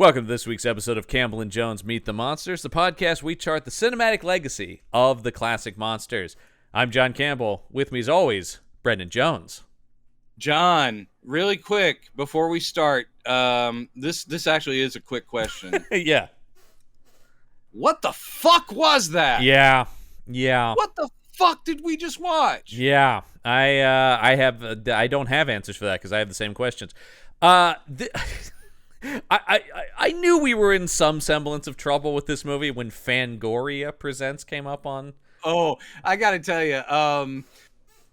Welcome to this week's episode of Campbell and Jones Meet the Monsters, the podcast we chart the cinematic legacy of the classic monsters. I'm John Campbell. With me, as always, Brendan Jones. John, really quick before we start, this actually is a quick question. Yeah. What the fuck was that? Yeah. What the fuck did we just watch? Yeah. I don't have answers for that because I have the same questions. I knew we were in some semblance of trouble with this movie when Fangoria Presents came up on. Oh, I gotta tell you,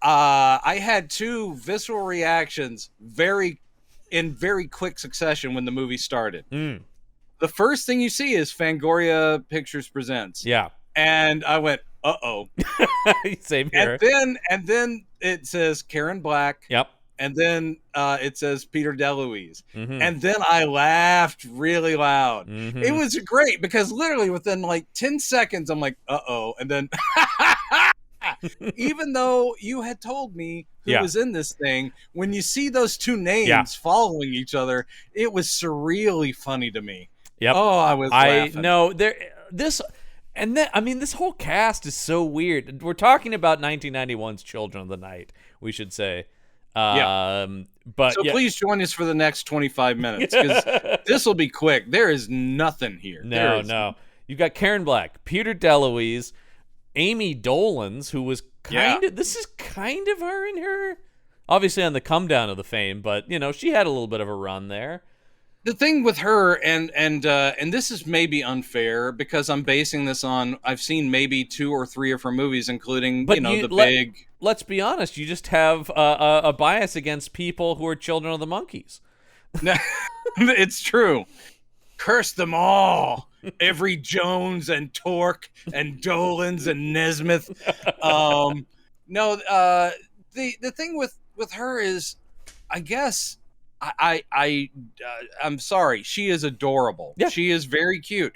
I had two visceral reactions in very quick succession when the movie started. The first thing you see is Fangoria Pictures Presents. Yeah. And I went, uh-oh. Same here. And then it says Karen Black. Yep. And then it says Peter DeLuise. Mm-hmm. And then I laughed really loud. Mm-hmm. It was great because literally within like 10 seconds, I'm like, uh-oh. And then even though you had told me who was in this thing, when you see those two names following each other, it was surreally funny to me. Yep. Oh, I was laughing. This whole cast is so weird. We're talking about 1991's Children of the Night, we should say. Please join us for the next 25 minutes because this will be quick. There is nothing here. No. You've got Karen Black, Peter DeLuise, Amy Dolenz, who was this is kind of her in her, obviously on the come down of the fame, but she had a little bit of a run there. The thing with her, and this is maybe unfair because I'm basing this on I've seen maybe 2 or 3 of her movies, including big. Let's be honest, you just have a bias against people who are children of the monkeys. It's true. Curse them all. Every Jones and Torque and Dolenz and Nesmith. The thing with her is, I guess. I'm sorry. She is adorable. Yeah. She is very cute.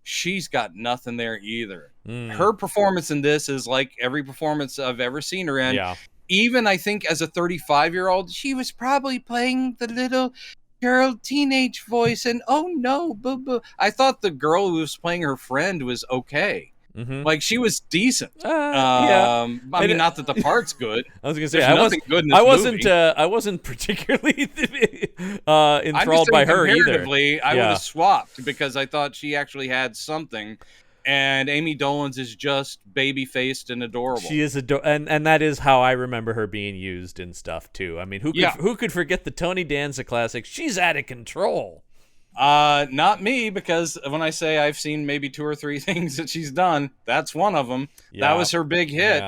She's got nothing there either. Her performance in this is like every performance I've ever seen her in. Yeah. Even I think as a 35-year-old, she was probably playing the little girl teenage voice and oh no, boo boo. I thought the girl who was playing her friend was okay. Mm-hmm. Like she was decent. I mean, not that the part's good. I was gonna say I wasn't particularly enthralled by her either. I would have swapped because I thought she actually had something. And Amy Dolenz is just baby-faced and adorable. She is and that is how I remember her being used in stuff too. I mean, who could forget the Tony Danza classic? She's out of control. Not me, because when I say I've seen maybe 2 or 3 things that she's done, that's one of them. Yeah. That was her big hit.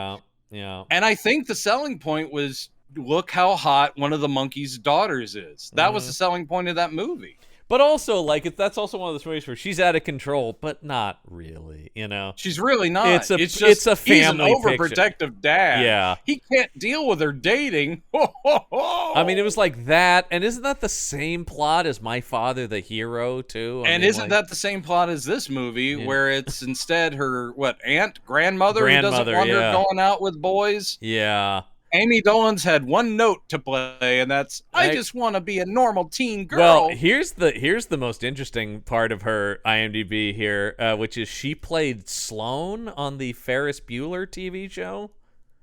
Yeah. And I think the selling point was, look how hot one of the monkey's daughters is. That was the selling point of that movie. But also, that's also one of those movies where she's out of control, but not really, She's really not. It's a family he's an overprotective dad. Yeah. He can't deal with her dating. I mean, it was like that, and isn't that the same plot as My Father the Hero, too? Isn't that the same plot as this movie, where it's instead her, grandmother who doesn't want her going out with boys? Yeah. Amy Dolenz had one note to play, and that's I just want to be a normal teen girl. Well, here's the most interesting part of her IMDb here, which is she played Sloane on the Ferris Bueller TV show.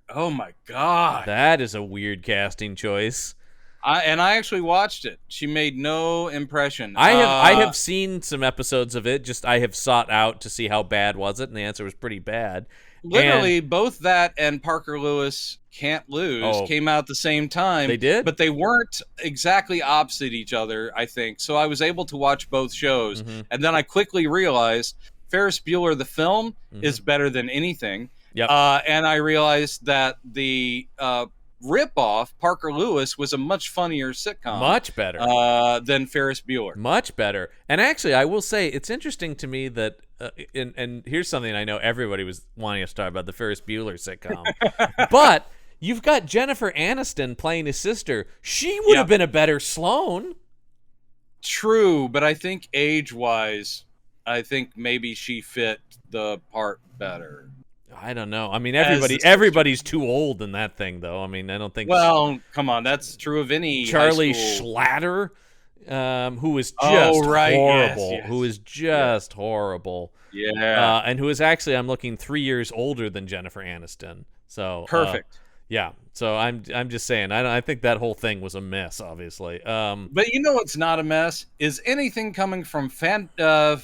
Oh my God, that is a weird casting choice. I actually watched it. She made no impression. I have seen some episodes of it. Just I have sought out to see how bad was it, and the answer was pretty bad. Literally, both that and Parker Lewis Can't Lose came out at the same time. They did? But they weren't exactly opposite each other, I think. So I was able to watch both shows. Mm-hmm. And then I quickly realized Ferris Bueller, the film, is better than anything. Yep. And I realized that the ripoff, Parker Lewis, was a much funnier sitcom. Much better. Than Ferris Bueller. Much better. And actually, I will say, it's interesting to me that, and here's something I know everybody was wanting us to talk about, the Ferris Bueller sitcom. But you've got Jennifer Aniston playing his sister. She would have been a better Sloane. True, but I think age-wise, I think maybe she fit the part better. I don't know. I mean, everybody's too old in that thing, though. I mean, I don't think. Well, come on, that's true of any. Charlie Schlatter who is just horrible. Yes. Who is just horrible. Yeah. And who is actually, I'm looking, 3 years older than Jennifer Aniston. So perfect. Yeah. So I'm just saying, I think that whole thing was a mess, obviously. But you know what's not a mess is anything coming from Fangoria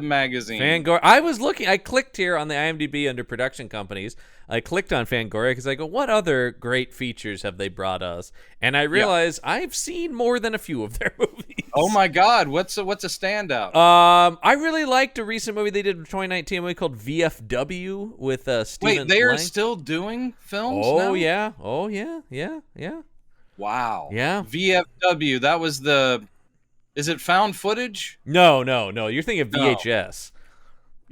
magazine. I clicked here on the IMDb under production companies. I clicked on Fangoria because I go, what other great features have they brought us? And I realized I've seen more than a few of their movies. Oh my God, what's a standout? I really liked a recent movie they did in 2019, a movie called VFW with Stephen Wait, they are Lang. still doing films Oh now? yeah, yeah. Wow. Yeah. VFW, that was is it found footage? No. You're thinking of VHS.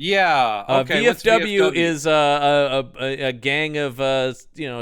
Yeah. Okay. VFW is a gang of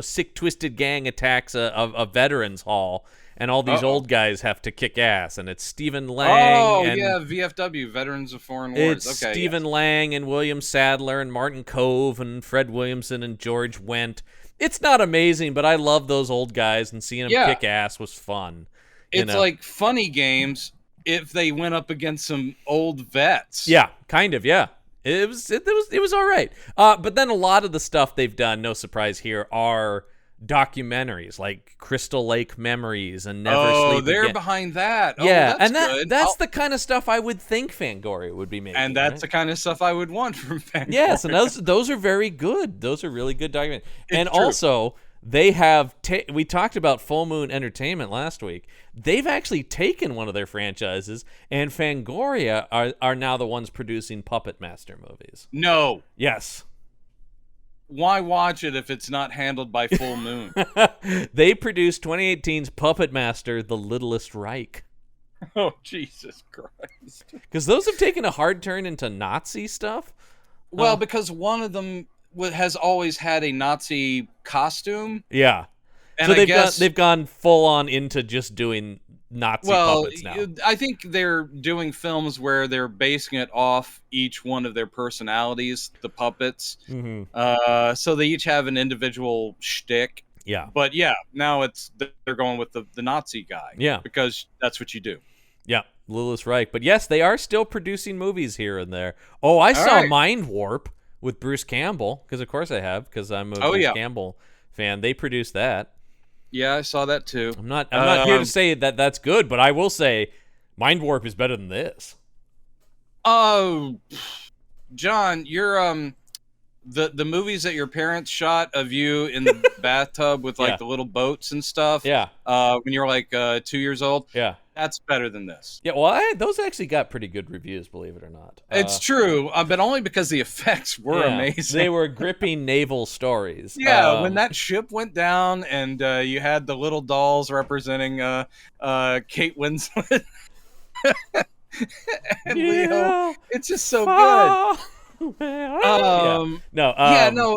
sick, twisted gang attacks a veterans hall, and all these old guys have to kick ass. And it's Stephen Lang. Oh and yeah, VFW, Veterans of Foreign Wars. It's okay, Stephen Lang and William Sadler and Martin Cove and Fred Williamson and George Wendt. It's not amazing, but I love those old guys, and seeing them kick ass was fun. It's like Funny Games if they went up against some old vets. Yeah, kind of. Yeah. It was all right. But then a lot of the stuff they've done, no surprise here, are documentaries like Crystal Lake Memories and Never Sleep they're Again. behind that. Yeah, that's and good. that's the kind of stuff I would think Fangoria would be making. And that's the kind of stuff I would want from Fangoria. Yes, and those are very good. Those are really good documentaries. And true. Also, they have we talked about Full Moon Entertainment last week. They've actually taken one of their franchises, and Fangoria are now the ones producing Puppet Master movies. No. Yes. Why watch it if it's not handled by Full Moon? They produced 2018's Puppet Master, The Littlest Reich. Oh, Jesus Christ. Because those have taken a hard turn into Nazi stuff. Well, because one of them has always had a Nazi costume. Yeah. And so they've gone full on into just doing Nazi puppets now. I think they're doing films where they're basing it off each one of their personalities, the puppets. Mm-hmm. So they each have an individual shtick. Yeah. But yeah, now they're going with the Nazi guy. Yeah. Because that's what you do. Yeah, Littlest Reich. But yes, they are still producing movies here and there. Oh, I saw Mind Warp with Bruce Campbell, because of course I have, because I'm a Bruce Campbell fan. They produced that. Yeah, I saw that too. I'm not here to say that that's good, but I will say Mind Warp is better than this. Oh, John, you're the movies that your parents shot of you in the bathtub with like the little boats and stuff. Yeah. When you were like 2 years old. Yeah. That's better than this. Yeah, well, those actually got pretty good reviews, believe it or not. It's true, but only because the effects were amazing. They were gripping naval stories. Yeah, when that ship went down and you had the little dolls representing Kate Winslet and Leo, it's just so good. No,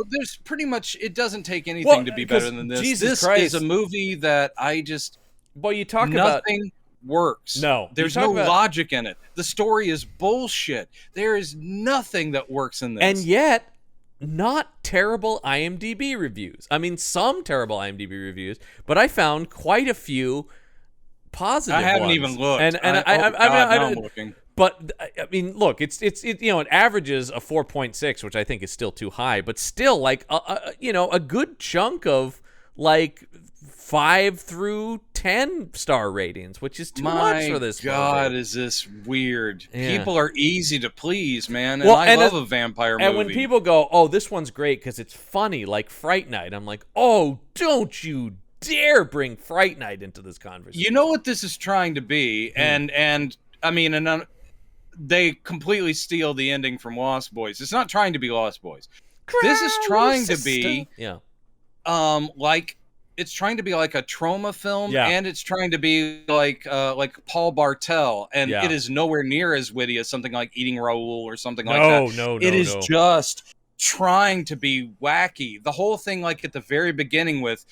there's pretty much, it doesn't take anything to be better than this. Jesus this Christ. is a movie that I just you talk nothing works. No, there's no logic in it. The story is bullshit. There is nothing that works in this, and yet not terrible IMDb reviews. I mean, some terrible IMDb reviews, but I found quite a few positive ones. I haven't even looked, and I'm looking. But I mean, look, it averages a 4.6, which I think is still too high, but still like a good chunk of like 5 through 10 star ratings, which is too much for this God, movie. is this weird? Yeah. People are easy to please, man, and well, I love a vampire movie. And when people go, "Oh, this one's great because it's funny," like Fright Night, I'm like, "Oh, don't you dare bring Fright Night into this conversation." You know what this is trying to be, and I mean, they completely steal the ending from Lost Boys. It's not trying to be Lost Boys. This is trying to be, like. It's trying to be like a trauma film, and it's trying to be like Paul Bartel, and it is nowhere near as witty as something like Eating Raoul or something like that. No, it is just trying to be wacky. The whole thing, like at the very beginning with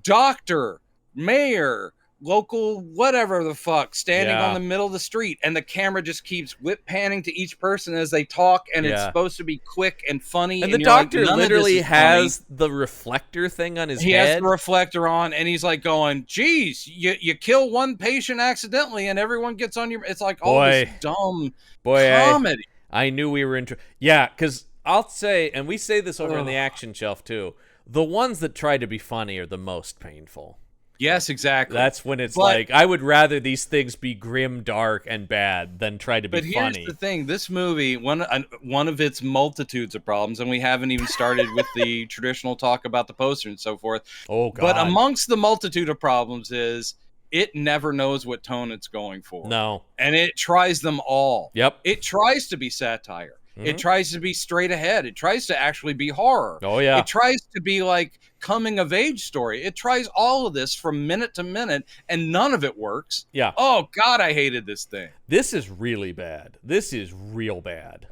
Doctor, Mayor, local whatever the fuck standing on the middle of the street, and the camera just keeps whip panning to each person as they talk, and it's supposed to be quick and funny, and the doctor literally has the reflector thing on his head. He has the reflector on, and he's like going, geez, you kill one patient accidentally and everyone gets on your... It's like all this dumb comedy. I knew we were in... Yeah, because I'll say, and we say this over on the Action Shelf too, the ones that try to be funny are the most painful. Yes, exactly. That's when it's like, I would rather these things be grim, dark, and bad than try to be funny. But here's the thing. This movie, one of its multitudes of problems, and we haven't even started with the traditional talk about the poster and so forth. Oh, God. But amongst the multitude of problems is it never knows what tone it's going for. No. And it tries them all. Yep. It tries to be satire. It tries to be straight ahead. It tries to actually be horror. Oh, yeah. It tries to be like coming of age story. It tries all of this from minute to minute, and none of it works. Yeah. Oh, God, I hated this thing. This is really bad. This is real bad.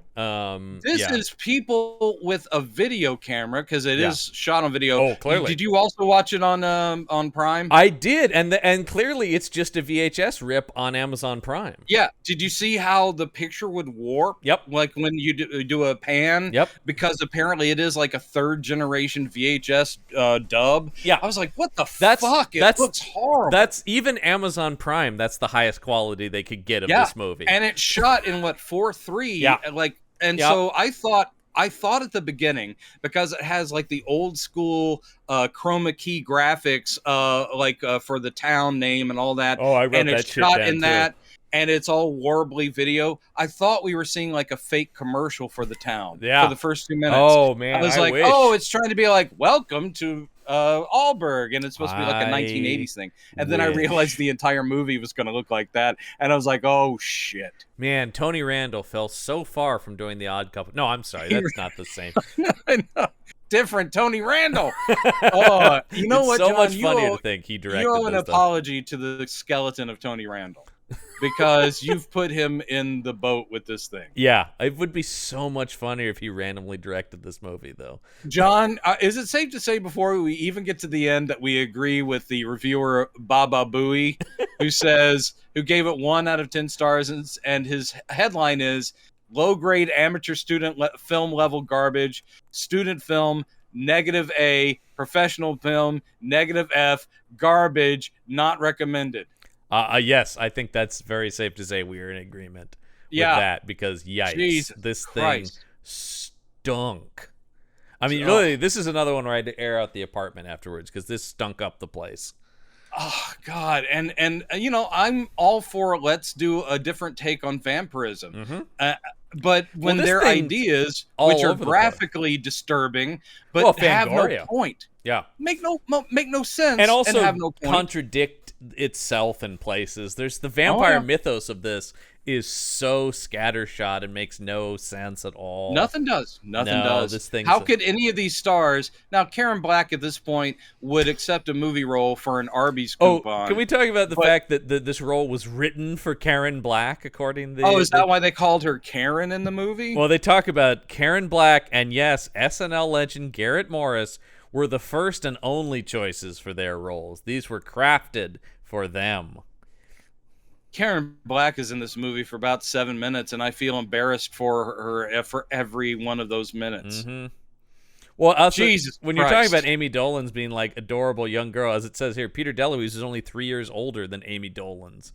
This is people with a video camera, because it is shot on video. Oh, clearly. Did you also watch it on Prime? I did, and clearly it's just a VHS rip on Amazon Prime. Yeah. Did you see how the picture would warp? Yep. Like when you do a pan? Yep. Because apparently it is like a third generation VHS dub. Yeah. I was like, what the fuck? It looks horrible. That's even Amazon Prime. That's the highest quality they could get of this movie. And it's shot in 4:3. Yeah. So I thought at the beginning, because it has like the old school chroma key graphics for the town name and all that. Oh, I wrote and that it's shit shot down in too. that, and it's all warbly video. I thought we were seeing like a fake commercial for the town for the first 2 minutes. Oh man, I was like, wish. oh, it's trying to be like, welcome to Allberg, and it's supposed to be like a 1980s thing. And then I realized the entire movie was going to look like that, and I was like, oh shit. Man, Tony Randall fell so far from doing The Odd Couple. No, I'm sorry, that's not the same. Different Tony Randall. Oh, you know what, so John? much funnier to think he directed. You owe an apology to the skeleton of Tony Randall, because you've put him in the boat with this thing. Yeah, it would be so much funnier if he randomly directed this movie, though. John, is it safe to say before we even get to the end that we agree with the reviewer Baba Booey, who gave it 1 out of 10 stars, and his headline is low-grade amateur student film level garbage, student film -A, professional film -F, garbage, not recommended. Yes, I think that's very safe to say we're in agreement with that, because yikes, Jesus this thing Christ. stunk. I mean, really, this is another one where I had to air out the apartment afterwards, because this stunk up the place. Oh God, and I'm all for let's do a different take on vampirism. But when their ideas, which are graphically disturbing, but have no point, make no sense, and also have no point. Contradict itself in places. There's the vampire mythos of this is so scattershot and makes no sense at all. Nothing does. This thing. How could any of these stars now? Karen Black at this point would accept a movie role for an Arby's coupon. Can we talk about the fact that this role was written for Karen Black, according to is that why they called her Karen in the movie? Well, they talk about Karen Black and yes, SNL legend Garrett Morris were the first and only choices for their roles. These were crafted for them. Karen Black is in this movie for about 7 minutes, and I feel embarrassed for her for every one of those minutes. Well, also, Jesus when Christ. You're talking about Amy Dolan's being like adorable young girl, as it says here, Peter DeLuise is only 3 years older than Amy Dolan's.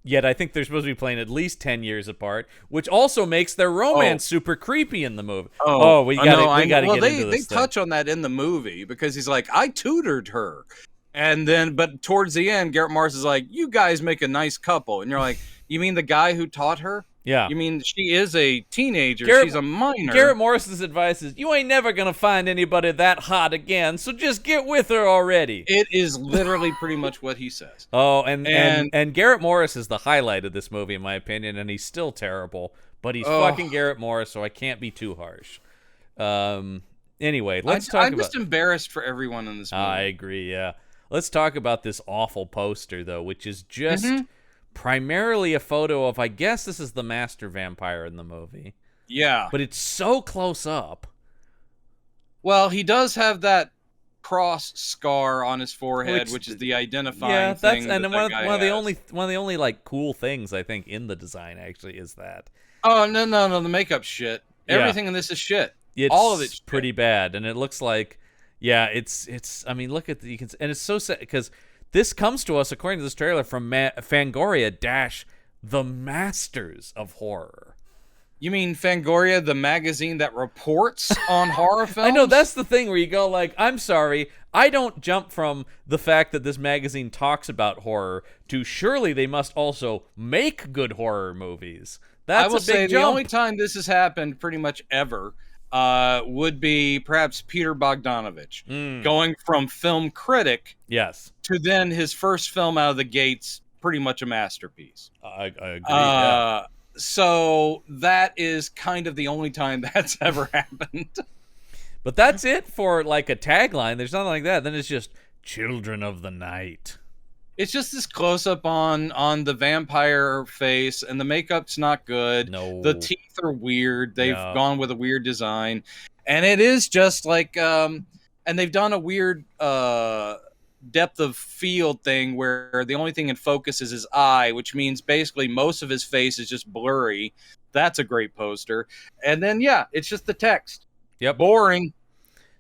Yet I think they're supposed to be playing at least 10 years apart, which also makes their romance super creepy in the movie. We got to get into this. They touch on that in the movie, because he's like, I tutored her. And then, but towards the end, Garrett Morris is like, you guys make a nice couple. And you're like, you mean the guy who taught her? Yeah. You mean she is a teenager. She's a minor. Garrett Morris's advice is, you ain't never going to find anybody that hot again, so just get with her already. It is literally pretty much what he says. And Garrett Morris is the highlight of this movie, in my opinion, and he's still terrible. But he's fucking Garrett Morris, so I can't be too harsh. Anyway, let's talk about... I'm just embarrassed for everyone in this movie. I agree, yeah. Let's talk about this awful poster, though, which is just primarily a photo of, I guess this is the master vampire in the movie. Yeah. But it's so close up. Well, he does have that cross scar on his forehead, which is the identifying thing. Yeah, and one of the only like cool things I think in the design actually is that. Oh no, the makeup shit. Everything in this is shit. All of it's pretty bad, and it looks like, it's. I mean, look at and it's so sad because this comes to us according to this trailer from Fangoria - the Masters of Horror. You mean Fangoria, the magazine that reports on horror films? I know, that's the thing where you go like, I'm sorry, I don't jump from the fact that this magazine talks about horror to surely they must also make good horror movies. That's I will a big say jump. The only time this has happened pretty much ever would be perhaps Peter Bogdanovich going from film critic to then his first film out of the gates, pretty much a masterpiece. I agree. So that is kind of the only time that's ever happened. But that's it for like a tagline. There's nothing like that. Then it's just Children of the Night. It's just this close-up on the vampire face, and the makeup's not good. No. The teeth are weird. They've gone with a weird design. And it is just like... and they've done a weird depth of field thing where the only thing in focus is his eye, which means basically most of his face is just blurry. That's a great poster. And then, it's just the text. Yep. Boring.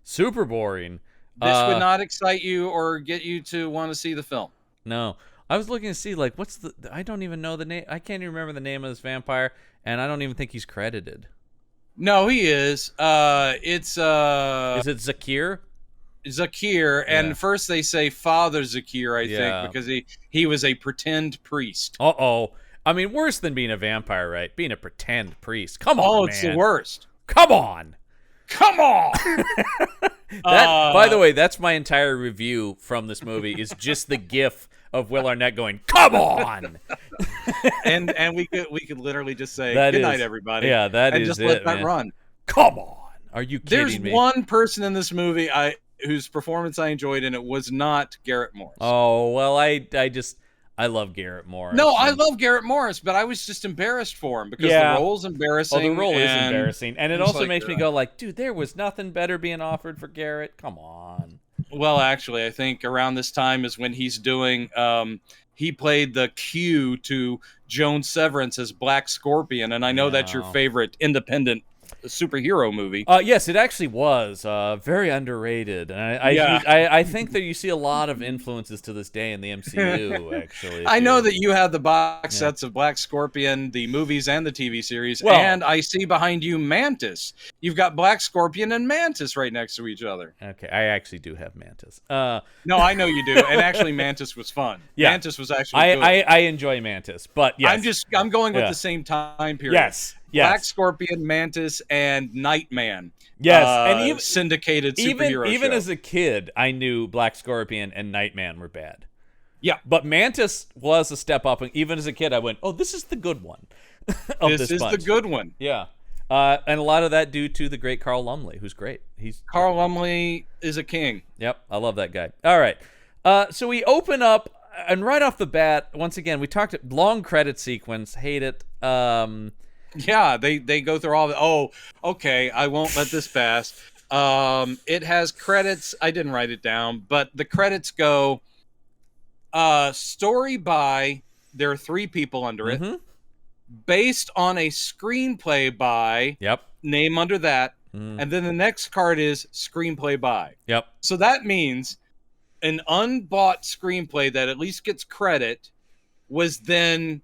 Super boring. This would not excite you or get you to want to see the film. No. I was looking to see, like, I don't even know the name. I can't even remember the name of this vampire, and I don't even think he's credited. No, he is. Is it Zakir? Zakir, and first they say Father Zakir, I think, because he was a pretend priest. Uh-oh. I mean, worse than being a vampire, right? Being a pretend priest. Come on, Oh, it's the worst. Come on! Come on! By the way, that's my entire review from this movie, is just the gif of Will Arnett going, "Come on!" and we could literally just say, "Good night, everybody." Yeah, that and is just it, let that man. run. Come on! Are you kidding me? There's one person in this movie whose performance I enjoyed, and it was not Garrett Morris. Oh, well, I love Garrett Morris. No, I love Garrett Morris, but I was just embarrassed for him because the role's embarrassing. Oh, the role is embarrassing. And it also makes me go like, dude, there was nothing better being offered for Garrett. Come on. Well, actually, I think around this time is when he's doing, he played the Q to Joan Severance as Black Scorpion, and I know that's your favorite independent superhero movie. Yes, it actually was very underrated, and I think that you see a lot of influences to this day in the MCU. Actually, I know that you have the box sets of Black Scorpion, the movies and the TV series, and I see behind you Mantis. You've got Black Scorpion and Mantis right next to each other. Okay, I actually do have Mantis. No, I know you do, and actually Mantis was fun. Yeah. Mantis was actually good. I enjoy Mantis, but yes. I'm going with the same time period. Yes. Black Scorpion, Mantis, and Nightman. Yes, and even syndicated superhero even show. as a kid, I knew Black Scorpion and Nightman were bad. Yeah, but Mantis was a step up, and even as a kid, I went, "Oh, this is the good one." This is the good one. Yeah, and a lot of that due to the great Carl Lumbly, who's great. Carl Lumbly is a king. Yep, I love that guy. All right, so we open up, and right off the bat, once again, we talked long credit sequence. Hate it. Yeah, they go through all the. Oh, okay, I won't let this pass. It has credits. I didn't write it down, but the credits go. Story by. There are 3 people under it. Based on a screenplay by. Yep. Name under that, and then the next card is screenplay by. Yep. So that means an unbought screenplay that at least gets credit was then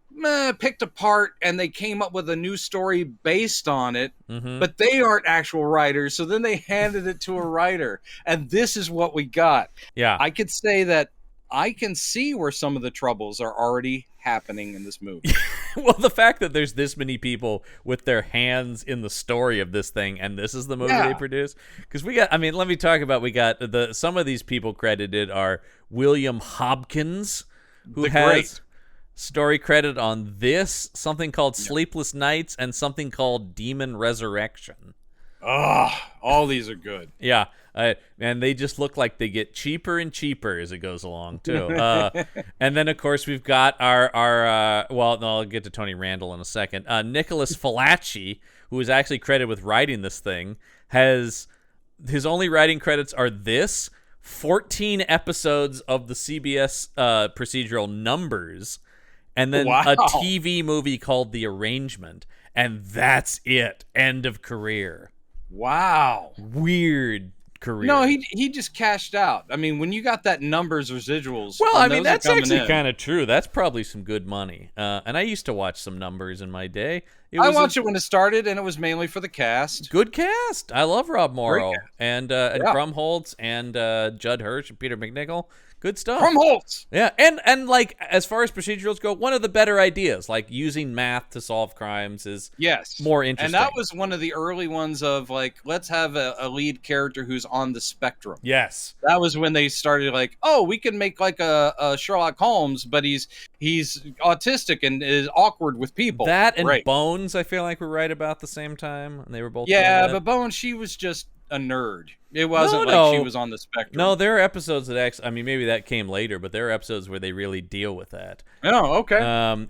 picked apart, and they came up with a new story based on it, but they aren't actual writers, so then they handed it to a writer, and this is what we got. Yeah. I could say that I can see where some of the troubles are already happening in this movie. Well, the fact that there's this many people with their hands in the story of this thing, and this is the movie they produce, because let me talk about, we got some of these people credited are William Hobkins, who has story credit on this, something called Sleepless Nights, and something called Demon Resurrection. All these are good. Yeah, and they just look like they get cheaper and cheaper as it goes along too. And then of course we've got our I'll get to Tony Randall in a second. Nicholas Falacci, who is actually credited with writing this thing, has his only writing credits are this, 14 episodes of the CBS procedural Numbers, and then Wow. a TV movie called The Arrangement, and that's it. End of career. Wow. Weird career. No, he just cashed out. I mean, when you got that Numbers residuals, well, I mean, that's actually kind of true. That's probably some good money. And I used to watch some Numbers in my day. I watched it when it started, and it was mainly for the cast. Good cast. I love Rob Morrow and Krumholtz and Judd Hirsch and Peter McNichol. Good stuff. Krumholtz. Yeah, and like as far as procedurals go, one of the better ideas, like using math to solve crimes, is more interesting. And that was one of the early ones of like, let's have a lead character who's on the spectrum. Yes, that was when they started like, oh, we can make like a Sherlock Holmes, but he's autistic and is awkward with people. That and Bones, I feel like were right about the same time, and they were both. Yeah, but Bones, she was just a nerd. It wasn't she was on the spectrum. No, there are episodes that actually, I mean, maybe that came later, but there are episodes where they really deal with that. Oh, okay.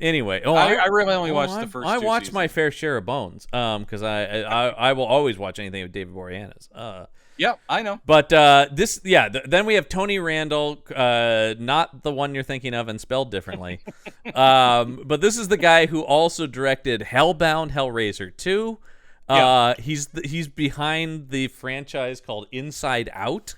Anyway, I really only watched the first. I watched my fair share of Bones, because I will always watch anything with David Boreanaz. Yep, I know. But then we have Tony Randall, not the one you're thinking of and spelled differently. But this is the guy who also directed Hellbound, Hellraiser 2. He's behind the franchise called Inside Out.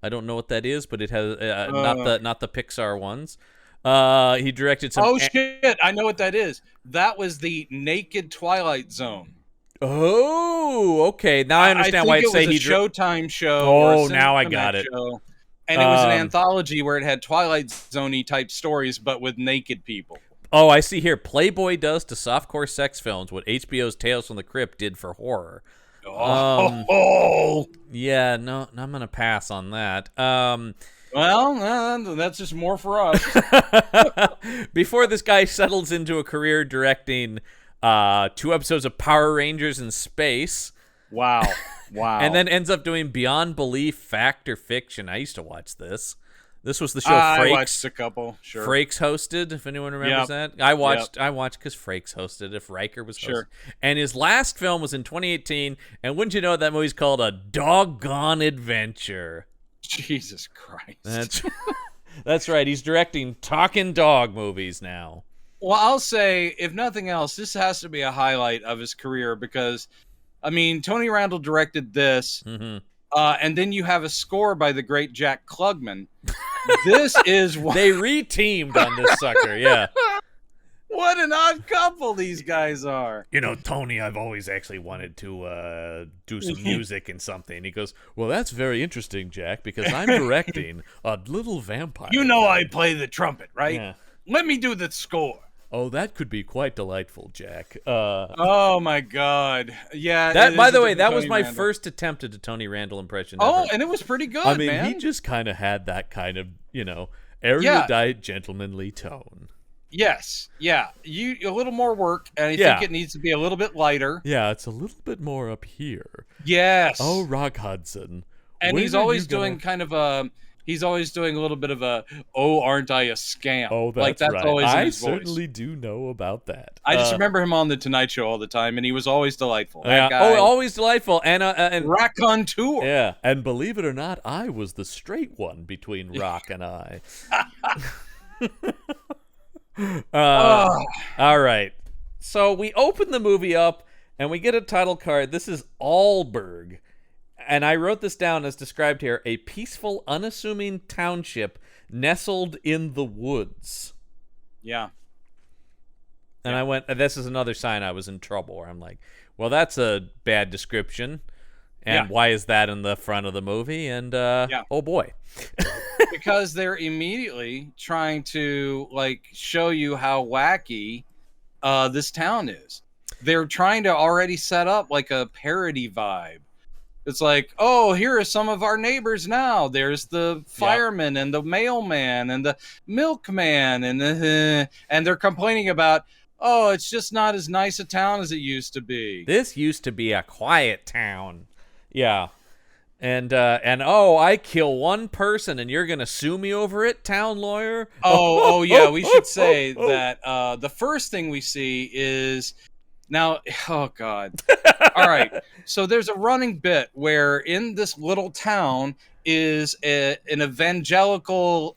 I don't know what that is, but it has not the Pixar ones. He directed some. Oh shit! I know what that is. That was the Naked Twilight Zone. Oh, okay. Now I understand why it say he Showtime show. Oh, now I got it. Show. And it was an anthology where it had Twilight Zone-y type stories, but with naked people. Oh, I see here. Playboy does to softcore sex films what HBO's Tales from the Crypt did for horror. Yeah, no, I'm going to pass on that. Well, that's just more for us. Before this guy settles into a career directing 2 episodes of Power Rangers in space. Wow. And then ends up doing Beyond Belief, Fact or Fiction. I used to watch this. This was the show Frakes. I watched a couple, sure. Frakes hosted, if anyone remembers that. I watched because Frakes hosted, if Riker was hosted. Sure. And his last film was in 2018, and wouldn't you know that movie's called A Doggone Adventure. Jesus Christ. That's right. He's directing talking dog movies now. Well, I'll say, if nothing else, this has to be a highlight of his career because, I mean, Tony Randall directed this, and then you have a score by the great Jack Klugman. This is what... They re-teamed on this sucker, yeah. What an odd couple these guys are. You know, Tony, I've always actually wanted to do some music and something. He goes, well, that's very interesting, Jack, because I'm directing a little vampire. You know I play the trumpet, right? Yeah. Let me do the score. Oh, that could be quite delightful, Jack. Oh, my God. Yeah. That, by the way, that was my first attempt at a Tony Randall impression ever. And it was pretty good, I mean, man. he just kind of had that kind of, erudite, gentlemanly tone. Yes. Yeah. A little more work, and I think it needs to be a little bit lighter. Yeah, it's a little bit more up here. Yes. Oh, Rock Hudson. And he's always doing kind of a... He's always doing a little bit of a, oh, aren't I a scamp? Oh, that's right. Always in I his certainly voice. do know about that. I just remember him on The Tonight Show all the time, and he was always delightful. Yeah. That guy, always delightful. And raconteur. Yeah, and believe it or not, I was the straight one between Rock and I. All right. So we open the movie up, and we get a title card. This is Allberg. And I wrote this down as described here, a peaceful, unassuming township nestled in the woods. Yeah. And I went, this is another sign I was in trouble, where I'm like, well, that's a bad description. And why is that in the front of the movie? And, oh boy. Because they're immediately trying to, show you how wacky this town is. They're trying to already set up, a parody vibe. It's like, oh, here are some of our neighbors now. There's the fireman and the mailman and the milkman and they're complaining about, oh, it's just not as nice a town as it used to be. This used to be a quiet town. Yeah. And I kill one person and you're gonna sue me over it, town lawyer? Oh yeah, we should say that the first thing we see is now, oh God. All right. So there's a running bit where in this little town, is an evangelical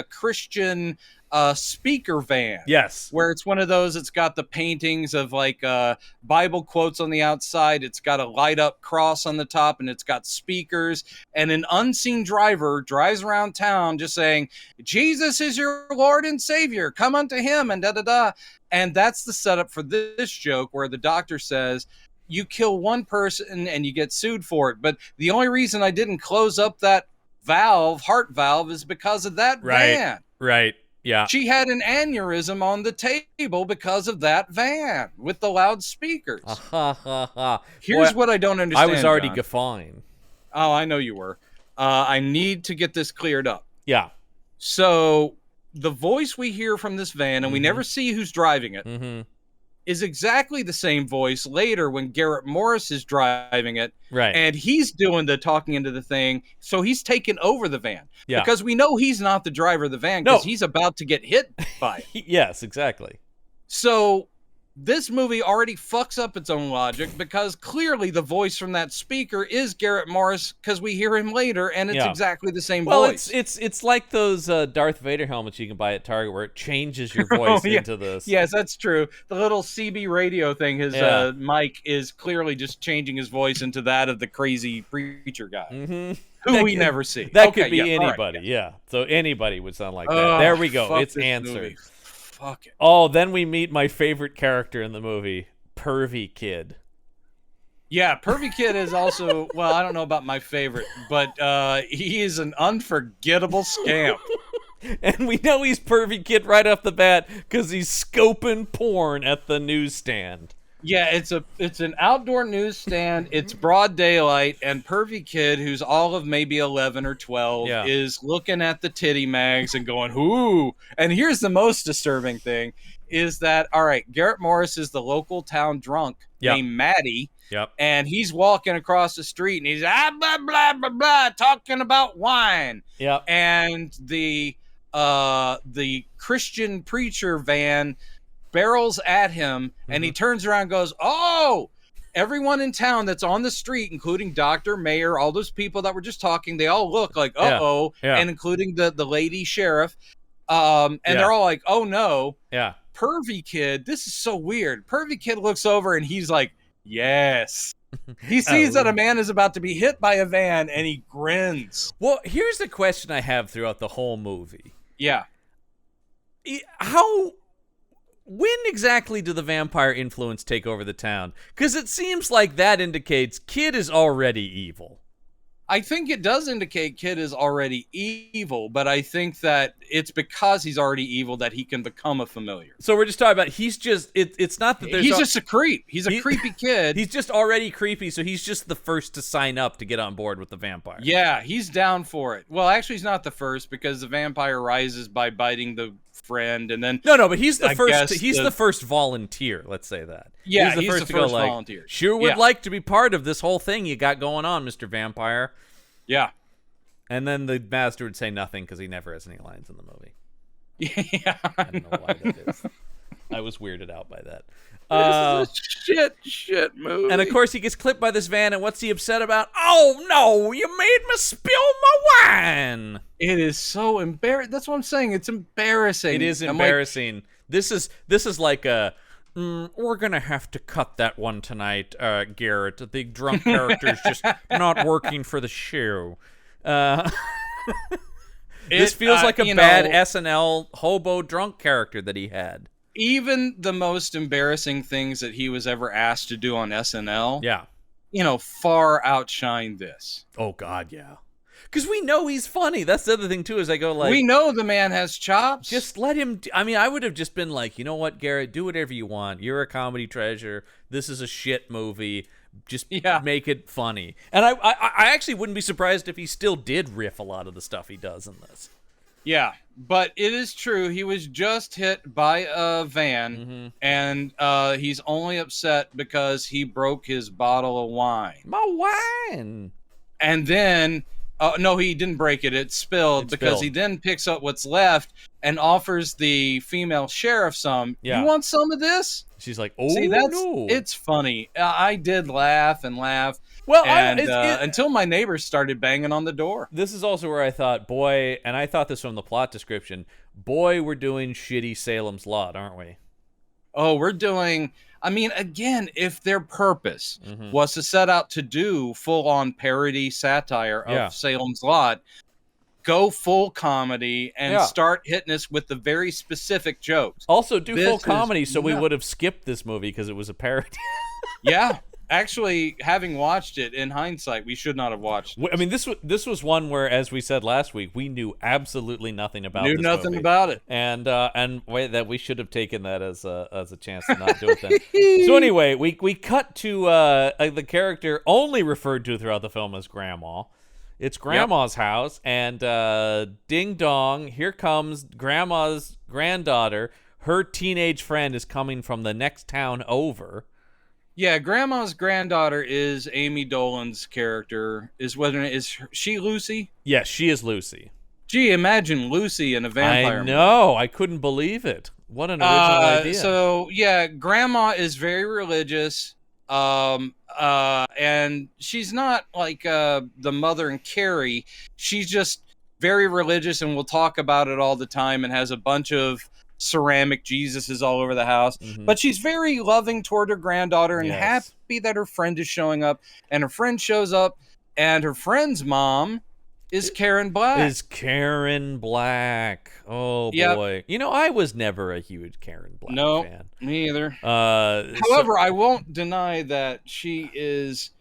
Christian speaker van. Yes. Where it's one of those, it's got the paintings of like Bible quotes on the outside. It's got a light up cross on the top, and it's got speakers, and an unseen driver drives around town just saying, Jesus is your Lord and Savior, come unto him, and da-da-da. And that's the setup for this joke, where the doctor says, you kill one person and you get sued for it. But the only reason I didn't close up that heart valve, is because of that van. Right. Yeah. She had an aneurysm on the table because of that van with the loudspeakers. Here's what I don't understand. I was already John. guffawing. Oh, I know you were. I need to get this cleared up. Yeah. So the voice we hear from this van, and we never see who's driving it, is exactly the same voice later when Garrett Morris is driving it. Right. And he's doing the talking into the thing. So he's taken over the van. Yeah. Because we know he's not the driver of the van, because he's about to get hit by it. Yes, exactly. So this movie already fucks up its own logic, because clearly the voice from that speaker is Garrett Morris, because we hear him later, and it's exactly the same voice. It's like those Darth Vader helmets you can buy at Target, where it changes your voice into this. Yes, that's true. The little CB radio thing, his mic is clearly just changing his voice into that of the crazy preacher guy, who we never see. That could be anybody. Right, so anybody would sound like that. There we go. It's answered. Movie. Fuck it. Oh, then we meet my favorite character in the movie, Pervy Kid. Yeah, Pervy Kid is also, well, I don't know about my favorite, but he is an unforgettable scamp. And we know he's Pervy Kid right off the bat because he's scoping porn at the newsstand. Yeah, it's an outdoor newsstand. It's broad daylight, and Pervy Kid, who's all of maybe 11 or 12, is looking at the titty mags and going, "Ooh!" And here's the most disturbing thing: is that, all right, Garrett Morris is the local town drunk named Matty, and he's walking across the street, and he's blah blah blah blah talking about wine. And the Christian preacher van barrels at him, and he turns around and goes, "Oh, everyone in town that's on the street, including Dr. Mayor, all those people that were just talking, they all look like, and including the lady sheriff. And they're all like, oh no. Pervy Kid, this is so weird. Pervy Kid looks over and he's like, yes." He sees that a man is about to be hit by a van, and he grins. Well, here's the question I have throughout the whole movie. Yeah. When exactly do the vampire influence take over the town? Because it seems like that indicates Kid is already evil. I think it does indicate Kid is already evil, but I think that it's because he's already evil that he can become a familiar. So we're just talking about it's not that there's... He's just a creep. He's a creepy kid. He's just already creepy, so he's just the first to sign up to get on board with the vampire. Yeah, he's down for it. Well, actually, he's not the first, because the vampire rises by biting the friend, and then... No, but he's the first. He's the first volunteer, let's say that. Yeah, he's the first volunteer. Sure would like to be part of this whole thing you got going on, Mr. Vampire. Yeah. And then the master would say nothing because he never has any lines in the movie. Yeah. I don't know why that is. I was weirded out by that. This is a shit movie. And of course he gets clipped by this van, and what's he upset about? Oh no, you made me spill my wine. It is so embarrassing. That's what I'm saying. It's embarrassing. It is embarrassing. Like, this is like a... we're going to have to cut that one tonight, Garrett. The drunk character's just not working for the show. This feels like a bad SNL hobo drunk character that he had. Even the most embarrassing things that he was ever asked to do on SNL, far outshine this. Oh, God, yeah. Because we know he's funny. That's the other thing, too, is I go like... We know the man has chops. Just let him... I mean, I would have just been like, you know what, Garrett? Do whatever you want. You're a comedy treasure. This is a shit movie. Just make it funny. And I actually wouldn't be surprised if he still did riff a lot of the stuff he does in this. Yeah, but it is true. He was just hit by a van, and he's only upset because he broke his bottle of wine. My wine! And then... no, he didn't break it. It spilled because he then picks up what's left and offers the female sheriff some. Yeah. You want some of this? She's like, oh, See, no. It's funny. I did laugh and laugh. Well, until my neighbors started banging on the door. This is also where I thought, boy, and I thought this from the plot description, boy, we're doing shitty Salem's Lot, aren't we? Oh, we're doing... I mean, again, if their purpose was to set out to do full-on parody satire of Salem's Lot, go full comedy and start hitting us with the very specific jokes. Also, do full comedy so we would have skipped this movie because it was a parody. Yeah. Actually, having watched it, in hindsight, we should not have watched it. I mean, this was one where, as we said last week, we knew absolutely nothing about this movie. About it. And that we should have taken that as a chance to not do it then. So anyway, we cut to the character only referred to throughout the film as Grandma. It's Grandma's house, and ding dong, here comes Grandma's granddaughter. Her teenage friend is coming from the next town over. Yeah, Grandma's granddaughter is Amy Dolan's character. Is she Lucy? Yes, she is Lucy. Gee, imagine Lucy in a vampire movie. I know. I couldn't believe it. What an original idea. So, yeah, Grandma is very religious. And she's not like the mother in Carrie. She's just very religious and will talk about it all the time and has a bunch of ceramic Jesuses all over the house. But she's very loving toward her granddaughter and happy that her friend is showing up. And her friend shows up, and her friend's mom is Karen Black. Oh, boy. You know, I was never a huge Karen Black fan. Me either. However, I won't deny that she is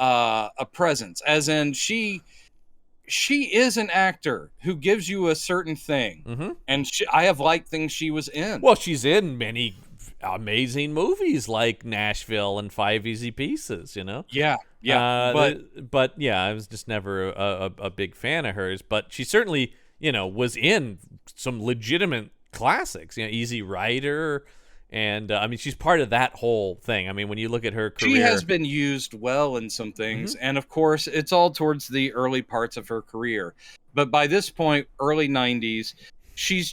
a presence, as in she is an actor who gives you a certain thing. And I have liked things she was in. Well, she's in many amazing movies like Nashville and Five Easy Pieces, you know? Yeah. But yeah, I was just never a big fan of hers. But she certainly, you know, was in some legitimate classics, you know, Easy Rider. And I mean, she's part of that whole thing. I mean, when you look at her career, she has been used well in some things. And of course, it's all towards the early parts of her career. But by this point, early 90s, she's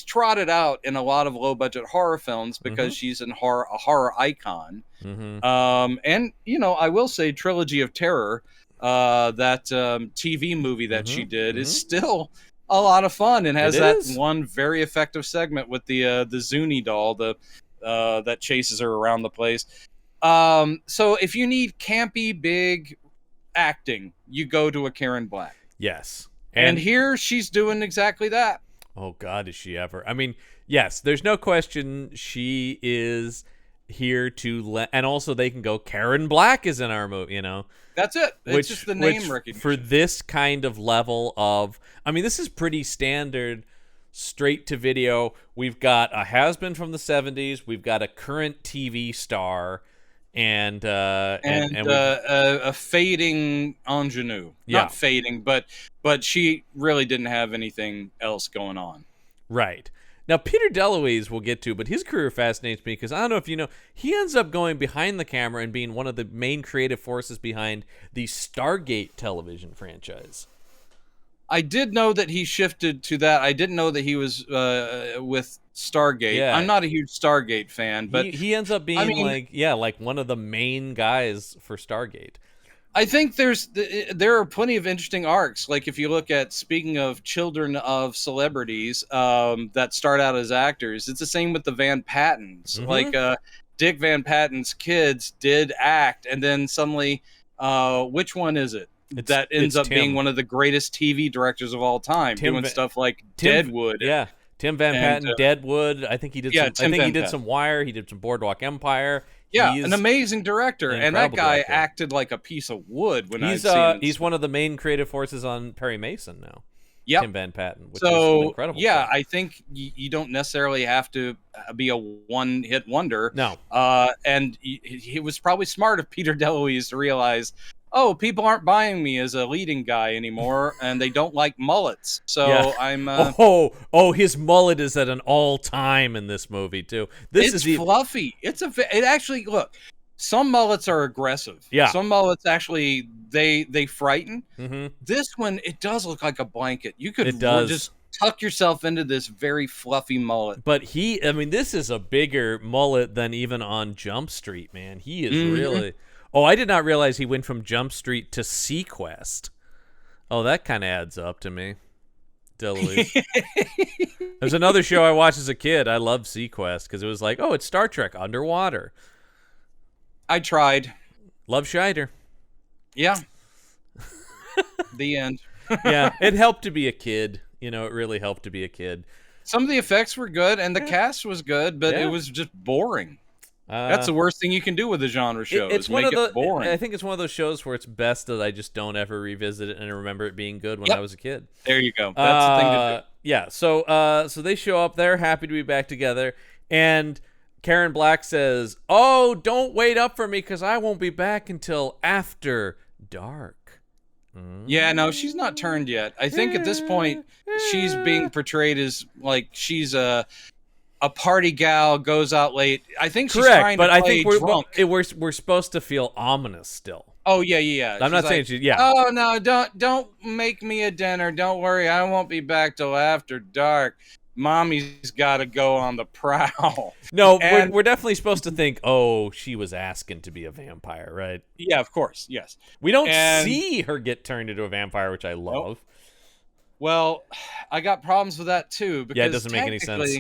trotted out in a lot of low budget horror films because she's a horror icon. And, you know, I will say Trilogy of Terror, that TV movie that she did is still a lot of fun and has one very effective segment with the Zuni doll that chases her around the place. So if you need campy, big acting, you go to a Karen Black. Yes. And here she's doing exactly that. Oh, God, is she ever. I mean, yes, there's no question she is here to and also they can go, Karen Black is in our movie, you know. That's it. It's just the name recognition. For this kind of level of, I mean, this is pretty standard straight to video. We've got a has-been from the 70s. We've got a current TV star and a fading ingenue. Not fading, but she really didn't have anything else going on. Right. Now, Peter DeLuise we'll get to, but his career fascinates me because I don't know if you know, he ends up going behind the camera and being one of the main creative forces behind the Stargate television franchise. I did know that he shifted to that. I didn't know that he was with Stargate. Yeah. I'm not a huge Stargate fan, but he ends up being like one of the main guys for Stargate. I think there are plenty of interesting arcs. Like if you look at, speaking of children of celebrities that start out as actors, it's the same with the Van Pattens. Like Dick Van Patten's kids did act, and then suddenly, which one is it? That ends up being one of the greatest TV directors of all time, doing stuff like Deadwood. Yeah, Tim Van Patten, Deadwood. I think he did. He did some Wire. He did some Boardwalk Empire. Yeah, an amazing director, and that guy acted like a piece of wood when I've seen him. He's one of the main creative forces on Perry Mason now. Yep. Tim Van Patten, which is an incredible film. I think you don't necessarily have to be a one-hit wonder. No. And he was probably smart of Peter DeLuise to realize, people aren't buying me as a leading guy anymore, and they don't like mullets. So I'm. His mullet is at an all-time in this movie too. It's fluffy. It actually, look. Some mullets are aggressive. Yeah. Some mullets actually they frighten. This one, it does look like a blanket. You could just tuck yourself into this very fluffy mullet. But this is a bigger mullet than even on Jump Street, man. He is really. Oh, I did not realize he went from Jump Street to Sequest. Oh, that kind of adds up to me. DeLuise. There's another show I watched as a kid. I loved Sequest because it was like, oh, it's Star Trek underwater. I tried. Love Scheider. Yeah. The end. Yeah, it helped to be a kid. It really helped to be a kid. Some of the effects were good, and the cast was good, but it was just boring. That's the worst thing you can do with a genre show. It's make it boring. I think it's one of those shows where it's best that I just don't ever revisit it and remember it being good when I was a kid. There you go. That's the thing to do. Yeah. So they show up. They're happy to be back together, and Karen Black says, "Oh, don't wait up for me because I won't be back until after dark." Yeah, no, she's not turned yet. I think at this point she's being portrayed as like she's a party gal, goes out late. I think she's trying to play I think drunk. we're supposed to feel ominous still. Oh yeah. I'm not saying she's Oh no, don't make me a dinner. Don't worry, I won't be back till after dark. Mommy's got to go on the prowl. No, we're definitely supposed to think, oh, she was asking to be a vampire, right? Yeah, of course, yes. We don't see her get turned into a vampire, which I love. Nope. Well, I got problems with that too. Because it doesn't make any sense.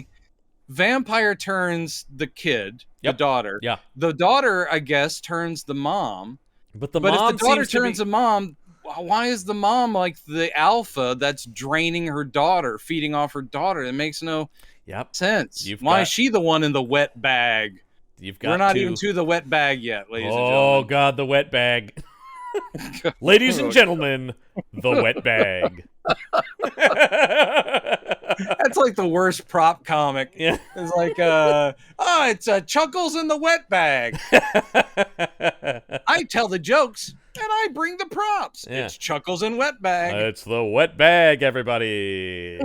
Vampire turns the kid, the daughter. Yeah. The daughter, I guess, turns the mom. But if the daughter turns the mom, why is the mom like the alpha that's draining her daughter, feeding off her daughter? It makes no sense. Why is she the one in the wet bag? We're not even to the wet bag yet, ladies and gentlemen. Oh, God, the wet bag. Ladies and gentlemen, the wet bag. That's like the worst prop comic. Yeah. It's like, it's Chuckles in the wet bag. I tell the jokes and I bring the props. Yeah. It's Chuckles in wet bag. It's the wet bag, everybody.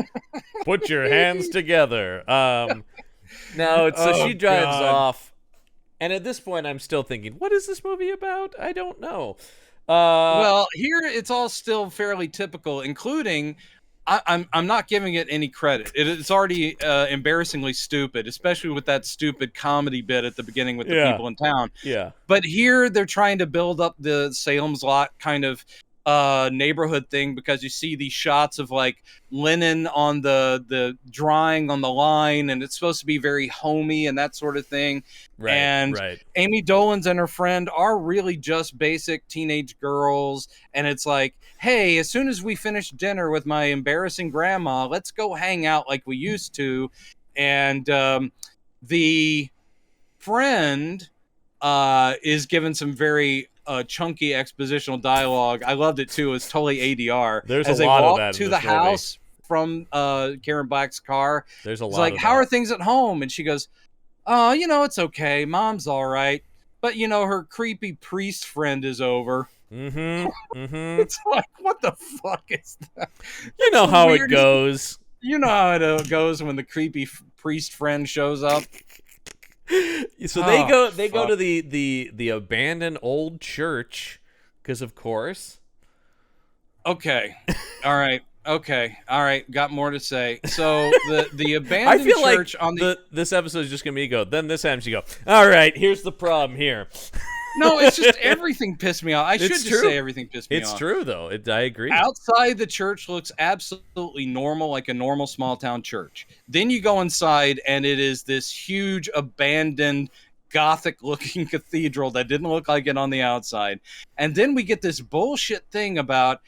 Put your hands together. No, so she drives off. And at this point, I'm still thinking, what is this movie about? I don't know. Well, here it's all still fairly typical, including I'm not giving it any credit. It's already embarrassingly stupid, especially with that stupid comedy bit at the beginning with the people in town. Yeah. But here they're trying to build up the Salem's Lot kind of neighborhood thing because you see these shots of like linen on the drying on the line, and it's supposed to be very homey and that sort of thing. Right. And Amy Dolenz and her friend are really just basic teenage girls, and it's like, hey, as soon as we finish dinner with my embarrassing grandma, let's go hang out like we used to. And the friend is given some very chunky expositional dialogue. I loved it too. It's totally ADR. There's as a lot of that to the house from Karen Black's car. There's a lot. Like, how are things at home? And she goes, "Oh, it's okay. Mom's all right. But her creepy priest friend is over." It's like, what the fuck is that? You know how it goes. You know how it goes when the creepy priest friend shows up. So they go to the abandoned old church because of course. Okay. All right. Got more to say. So the abandoned I feel church like on this episode is just gonna be then this happens, you go, all right, here's the problem here. No, it's just everything pissed me off. I should just say everything pissed me off. It's true, though. I agree. Outside the church looks absolutely normal, like a normal small-town church. Then you go inside, and it is this huge, abandoned, Gothic-looking cathedral that didn't look like it on the outside. And then we get this bullshit thing about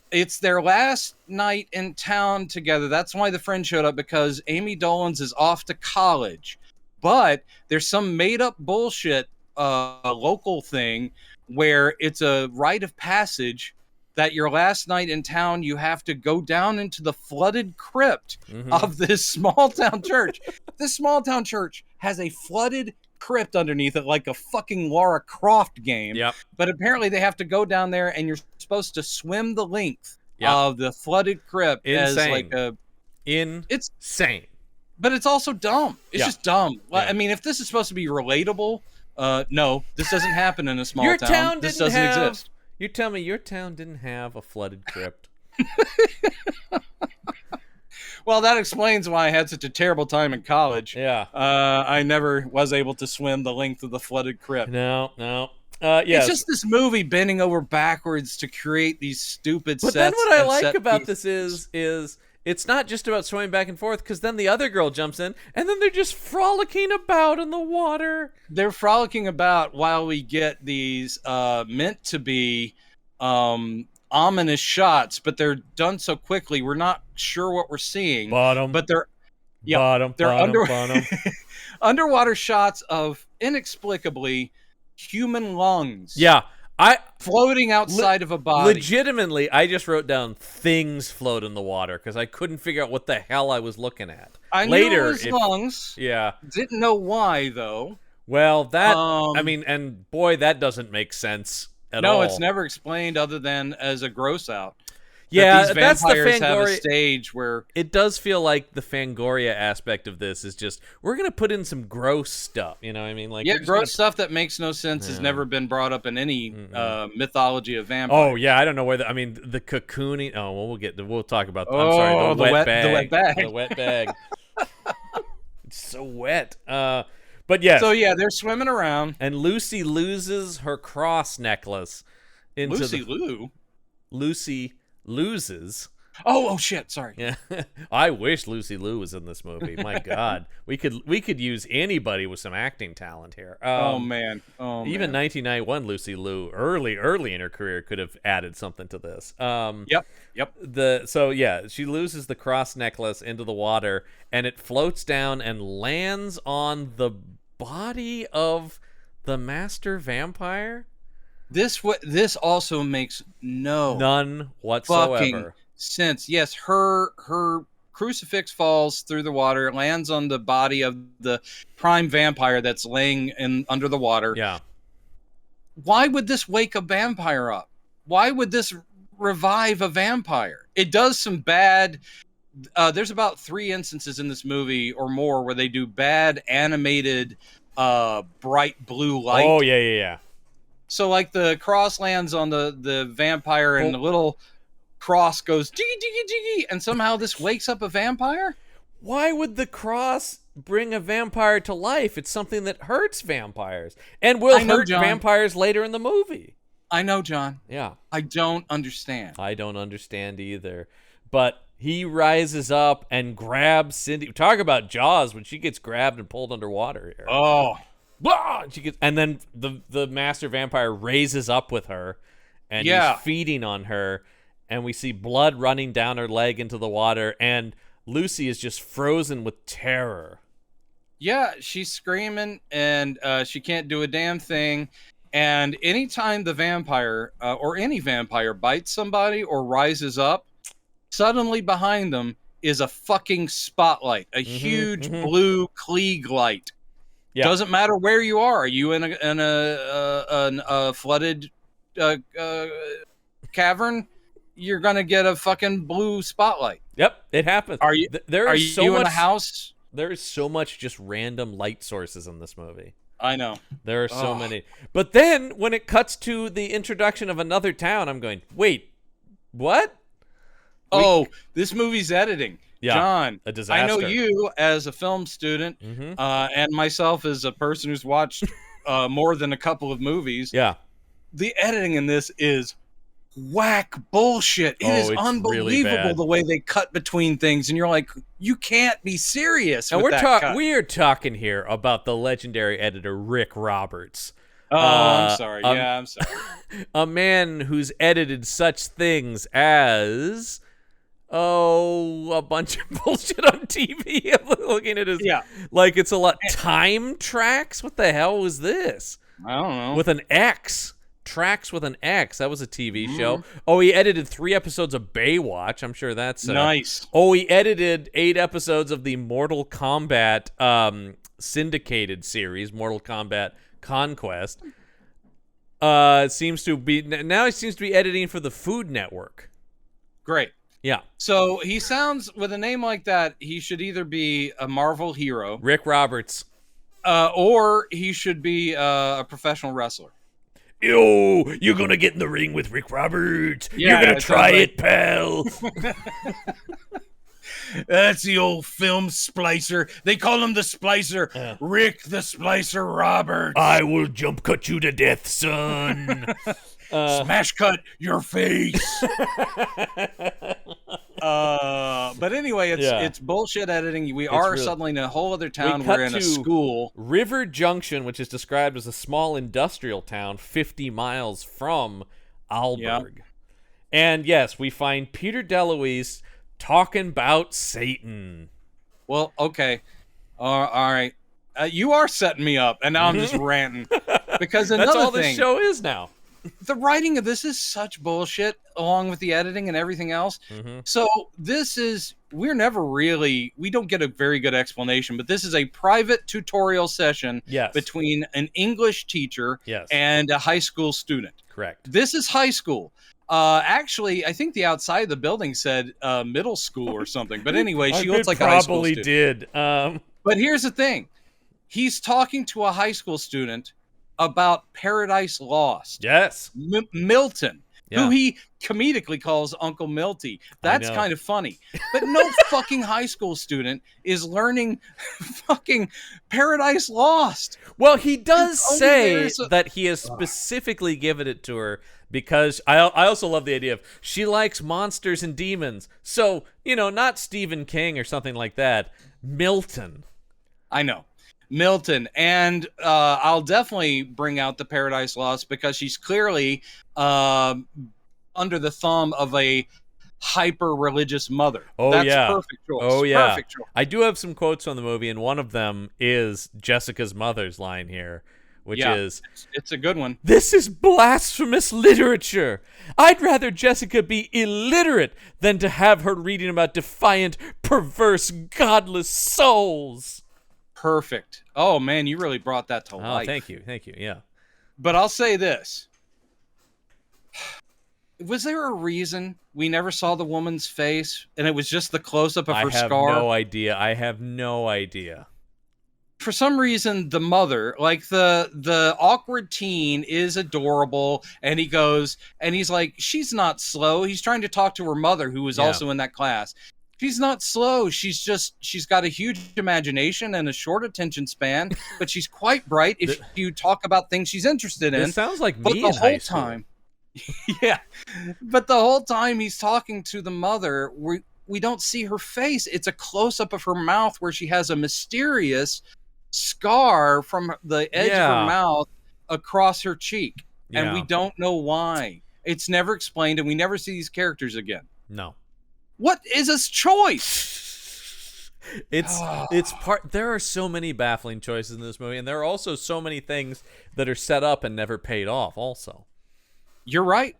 it's their last night in town together. That's why the friend showed up, because Amy Dolenz is off to college. But there's some made-up bullshit local thing where it's a rite of passage that your last night in town you have to go down into the flooded crypt of this small town church. This small town church has a flooded crypt underneath it, like a fucking Lara Croft game. Yep. But apparently they have to go down there and you're supposed to swim the length of the flooded crypt. Insane. It's insane. But it's also dumb. It's just dumb. Yeah. I mean, if this is supposed to be relatable, no, this doesn't happen in a small town. This doesn't exist. You tell me your town didn't have a flooded crypt. Well, that explains why I had such a terrible time in college. Yeah. I never was able to swim the length of the flooded crypt. No. It's just this movie bending over backwards to create these stupid sets. But then what I like about this is it's not just about swimming back and forth, because then the other girl jumps in, and then they're just frolicking about in the water. They're frolicking about while we get these meant to be ominous shots, but they're done so quickly we're not sure what we're seeing. But they're underwater shots of inexplicably human lungs. Yeah. Floating outside of a body. Legitimately, I just wrote down things float in the water because I couldn't figure out what the hell I was looking at. I knew it was lungs. Yeah. Didn't know why, though. Well, that, and boy, that doesn't make sense at all. No, it's never explained other than as a gross out. Yeah, that's the Fangoria. Have a stage where it does feel like the Fangoria aspect of this is just, we're going to put in some gross stuff. You know what I mean? Like, gross stuff that makes no sense has never been brought up in any mythology of vampires. Oh yeah, I don't know where the cocooning. Oh well, we'll talk about. I'm sorry, the wet bag. The wet bag. It's so wet. But yes. So yeah, they're swimming around, and Lucy loses her cross necklace. Lucy loses. Oh shit! Sorry. Yeah, I wish Lucy Liu was in this movie. My God, we could use anybody with some acting talent here. Oh man. Even 1991 Lucy Liu, early in her career, could have added something to this. Yep. She loses the cross necklace into the water, and it floats down and lands on the body of the master vampire. This also makes none whatsoever sense. Yes, her crucifix falls through the water, lands on the body of the prime vampire that's laying under the water. Yeah. Why would this wake a vampire up? Why would this revive a vampire? It does some bad. There's about 3 instances in this movie or more where they do bad animated bright blue light. Oh yeah. So like the cross lands on the vampire and the little cross goes jiggy jiggy jiggy, and somehow this wakes up a vampire? Why would the cross bring a vampire to life? It's something that hurts vampires and will hurt vampires later in the movie. I know, John. Yeah. I don't understand. I don't understand either. But he rises up and grabs Cindy. Talk about Jaws when she gets grabbed and pulled underwater here. Oh. And then the master vampire raises up with her, and he's feeding on her, and we see blood running down her leg into the water, and Lucy is just frozen with terror. Yeah, she's screaming, and she can't do a damn thing. And anytime the vampire or any vampire bites somebody or rises up, suddenly behind them is a fucking spotlight, a huge blue Klieg light. Yeah. Doesn't matter where you are. Are you in a flooded cavern? You're gonna get a fucking blue spotlight. Yep, it happens. Are you? In a house? There is so much just random light sources in this movie. I know. There are so many. But then when it cuts to the introduction of another town, I'm going, wait, what? This movie's editing. Yeah, John, a disaster. I know you as a film student and myself as a person who's watched more than a couple of movies. Yeah. The editing in this is whack bullshit. It is unbelievable really the way they cut between things, and you're like, you can't be serious. And we are talking here about the legendary editor Rick Roberts. I'm sorry. I'm sorry. A man who's edited such things as a bunch of bullshit on TV. I'm looking at his like it's a lot. Time Tracks? What the hell was this? I don't know. With an X. Tracks with an X. That was a TV show. Oh, he edited 3 episodes of Baywatch. I'm sure that's nice. Oh, he edited 8 episodes of the Mortal Kombat syndicated series, Mortal Kombat Conquest. Seems to be now he seems to be editing for the Food Network. Great. Yeah. So he sounds, with a name like that, he should either be a Marvel hero, Rick Roberts, or he should be a professional wrestler. Yo, you're gonna get in the ring with Rick Roberts. You're gonna try it, pal. That's the old film splicer. They call him the splicer. Rick the Splicer Roberts. I will jump cut you to death, son. Smash cut your face. But anyway, it's bullshit editing. We are suddenly in a whole other town. We're in a school. River Junction, which is described as a small industrial town 50 miles from Aalborg. Yep. And yes, we find Peter DeLuise talking about Satan. Well, okay. All right. You are setting me up, and now I'm just ranting. Because another That's all thing, this show is now. The writing of this is such bullshit, along with the editing and everything else. So we don't get a very good explanation, but this is a private tutorial session between an English teacher and a high school student. Correct. This is high school. Actually, I think the outside of the building said middle school or something. But anyway, she looks like a high school student. Probably did. But here's the thing. He's talking to a high school student about Paradise Lost. Yes. Milton, who he comedically calls Uncle Milty. That's kind of funny. But no fucking high school student is learning fucking Paradise Lost. Well, he does say that he has specifically given it to her because I also love the idea of she likes monsters and demons. So, not Stephen King or something like that. Milton. I know. Milton, and I'll definitely bring out the Paradise Lost because she's clearly under the thumb of a hyper-religious mother. That's perfect choice. Oh, yeah. Perfect choice. I do have some quotes from the movie, and one of them is Jessica's mother's line here, which is... It's a good one. "This is blasphemous literature. I'd rather Jessica be illiterate than to have her reading about defiant, perverse, godless souls." Perfect. Oh, man, you really brought that to life. Thank you. Yeah. But I'll say this. Was there a reason we never saw the woman's face and it was just the close-up of her scar? I have no idea. For some reason, the mother, like the awkward teen, is adorable, and he's like, she's not slow. He's trying to talk to her mother, who was also in that class. She's not slow. She's got a huge imagination and a short attention span, but she's quite bright if you talk about things she's interested in. It sounds like me in high school. Time. Yeah. But the whole time he's talking to the mother, we don't see her face. It's a close-up of her mouth where she has a mysterious scar from the edge of her mouth across her cheek. And we don't know why. It's never explained, and we never see these characters again. No. What is his choice? It's part. There are so many baffling choices in this movie, and there are also so many things that are set up and never paid off. Also, you're right.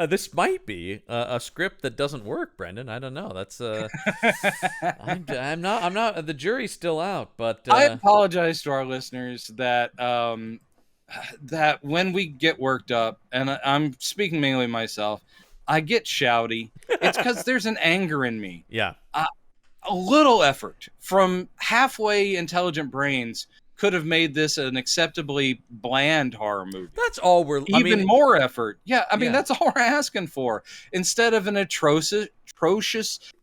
This might be a script that doesn't work, Brendan. I don't know. That's I'm not. The jury's still out, but I apologize to our listeners that that when we get worked up, and I'm speaking mainly myself, I get shouty. It's because there's an anger in me. Yeah. A little effort from halfway intelligent brains could have made this an acceptably bland horror movie. That's all Even more effort. Yeah, I mean, that's all we're asking for. Instead of an atrocious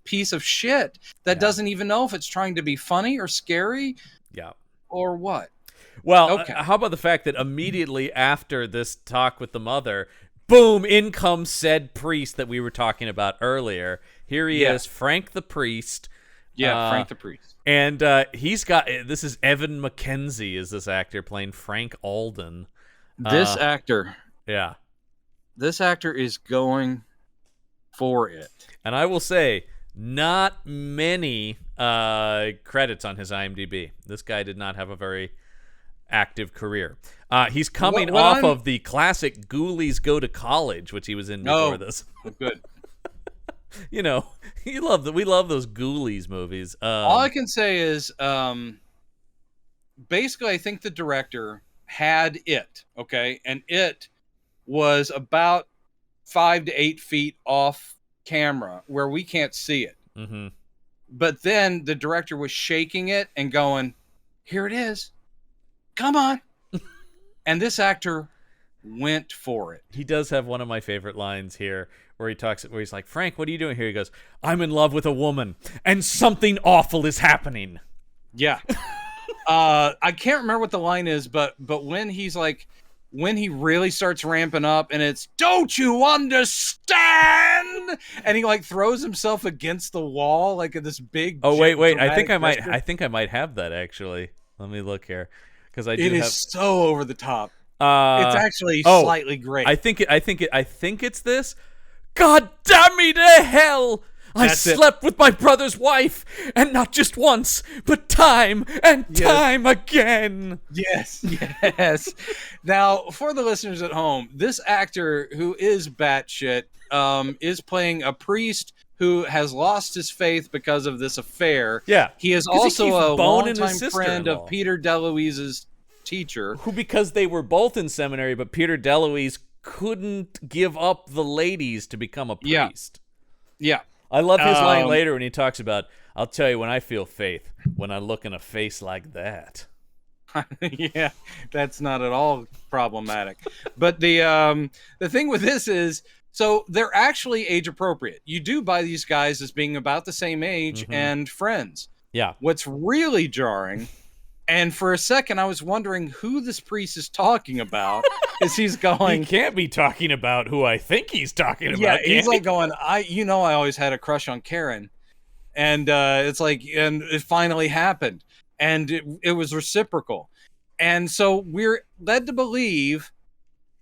piece of shit that doesn't even know if it's trying to be funny or scary. Yeah. Or what. Well, how about the fact that immediately after this talk with the mother, boom, in comes said priest that we were talking about earlier. Here he is, Frank the priest. Yeah, Frank the priest. And he's got, this is Evan McKenzie is this actor playing Frank Alden. This actor. Yeah. This actor is going for it. And I will say, not many credits on his IMDb. This guy did not have a very active career. He's coming off of the classic Ghoulies Go to College, which he was in before this. Good. You know, we love those Ghoulies movies. All I can say is, basically, I think the director had it, okay? And it was about 5 to 8 feet off camera where we can't see it. Mm-hmm. But then the director was shaking it and going, here it is. Come on. And this actor went for it. He does have one of my favorite lines here where he's like, Frank, what are you doing here? He goes, I'm in love with a woman, and something awful is happening. Yeah. I can't remember what the line is, but when he's like, when he really starts ramping up, and it's, don't you understand? And he like throws himself against the wall like in this big. Oh wait! I think I might have that actually. Let me look here, because it is so over the top. It's actually slightly great. I think it's this. God damn me to hell! I slept with my brother's wife, and not just once, but time and time again. Yes. Now, for the listeners at home, this actor who is batshit is playing a priest who has lost his faith because of this affair. Yeah. He is also a longtime friend of Peter DeLuise's teacher. Who, because they were both in seminary, but Peter DeLuise couldn't give up the ladies to become a priest. Yeah. I love his line later when he talks about, I'll tell you when I feel faith, when I look in a face like that. Yeah, that's not at all problematic. But the thing with this is, so they're actually age appropriate. You do buy these guys as being about the same age and friends. Yeah. What's really jarring, and for a second I was wondering who this priest is talking about, is he's going... He can't be talking about who I think he's talking about. Yeah, he's like going, I always had a crush on Karen. And it's like, and it finally happened. And it was reciprocal. And so we're led to believe,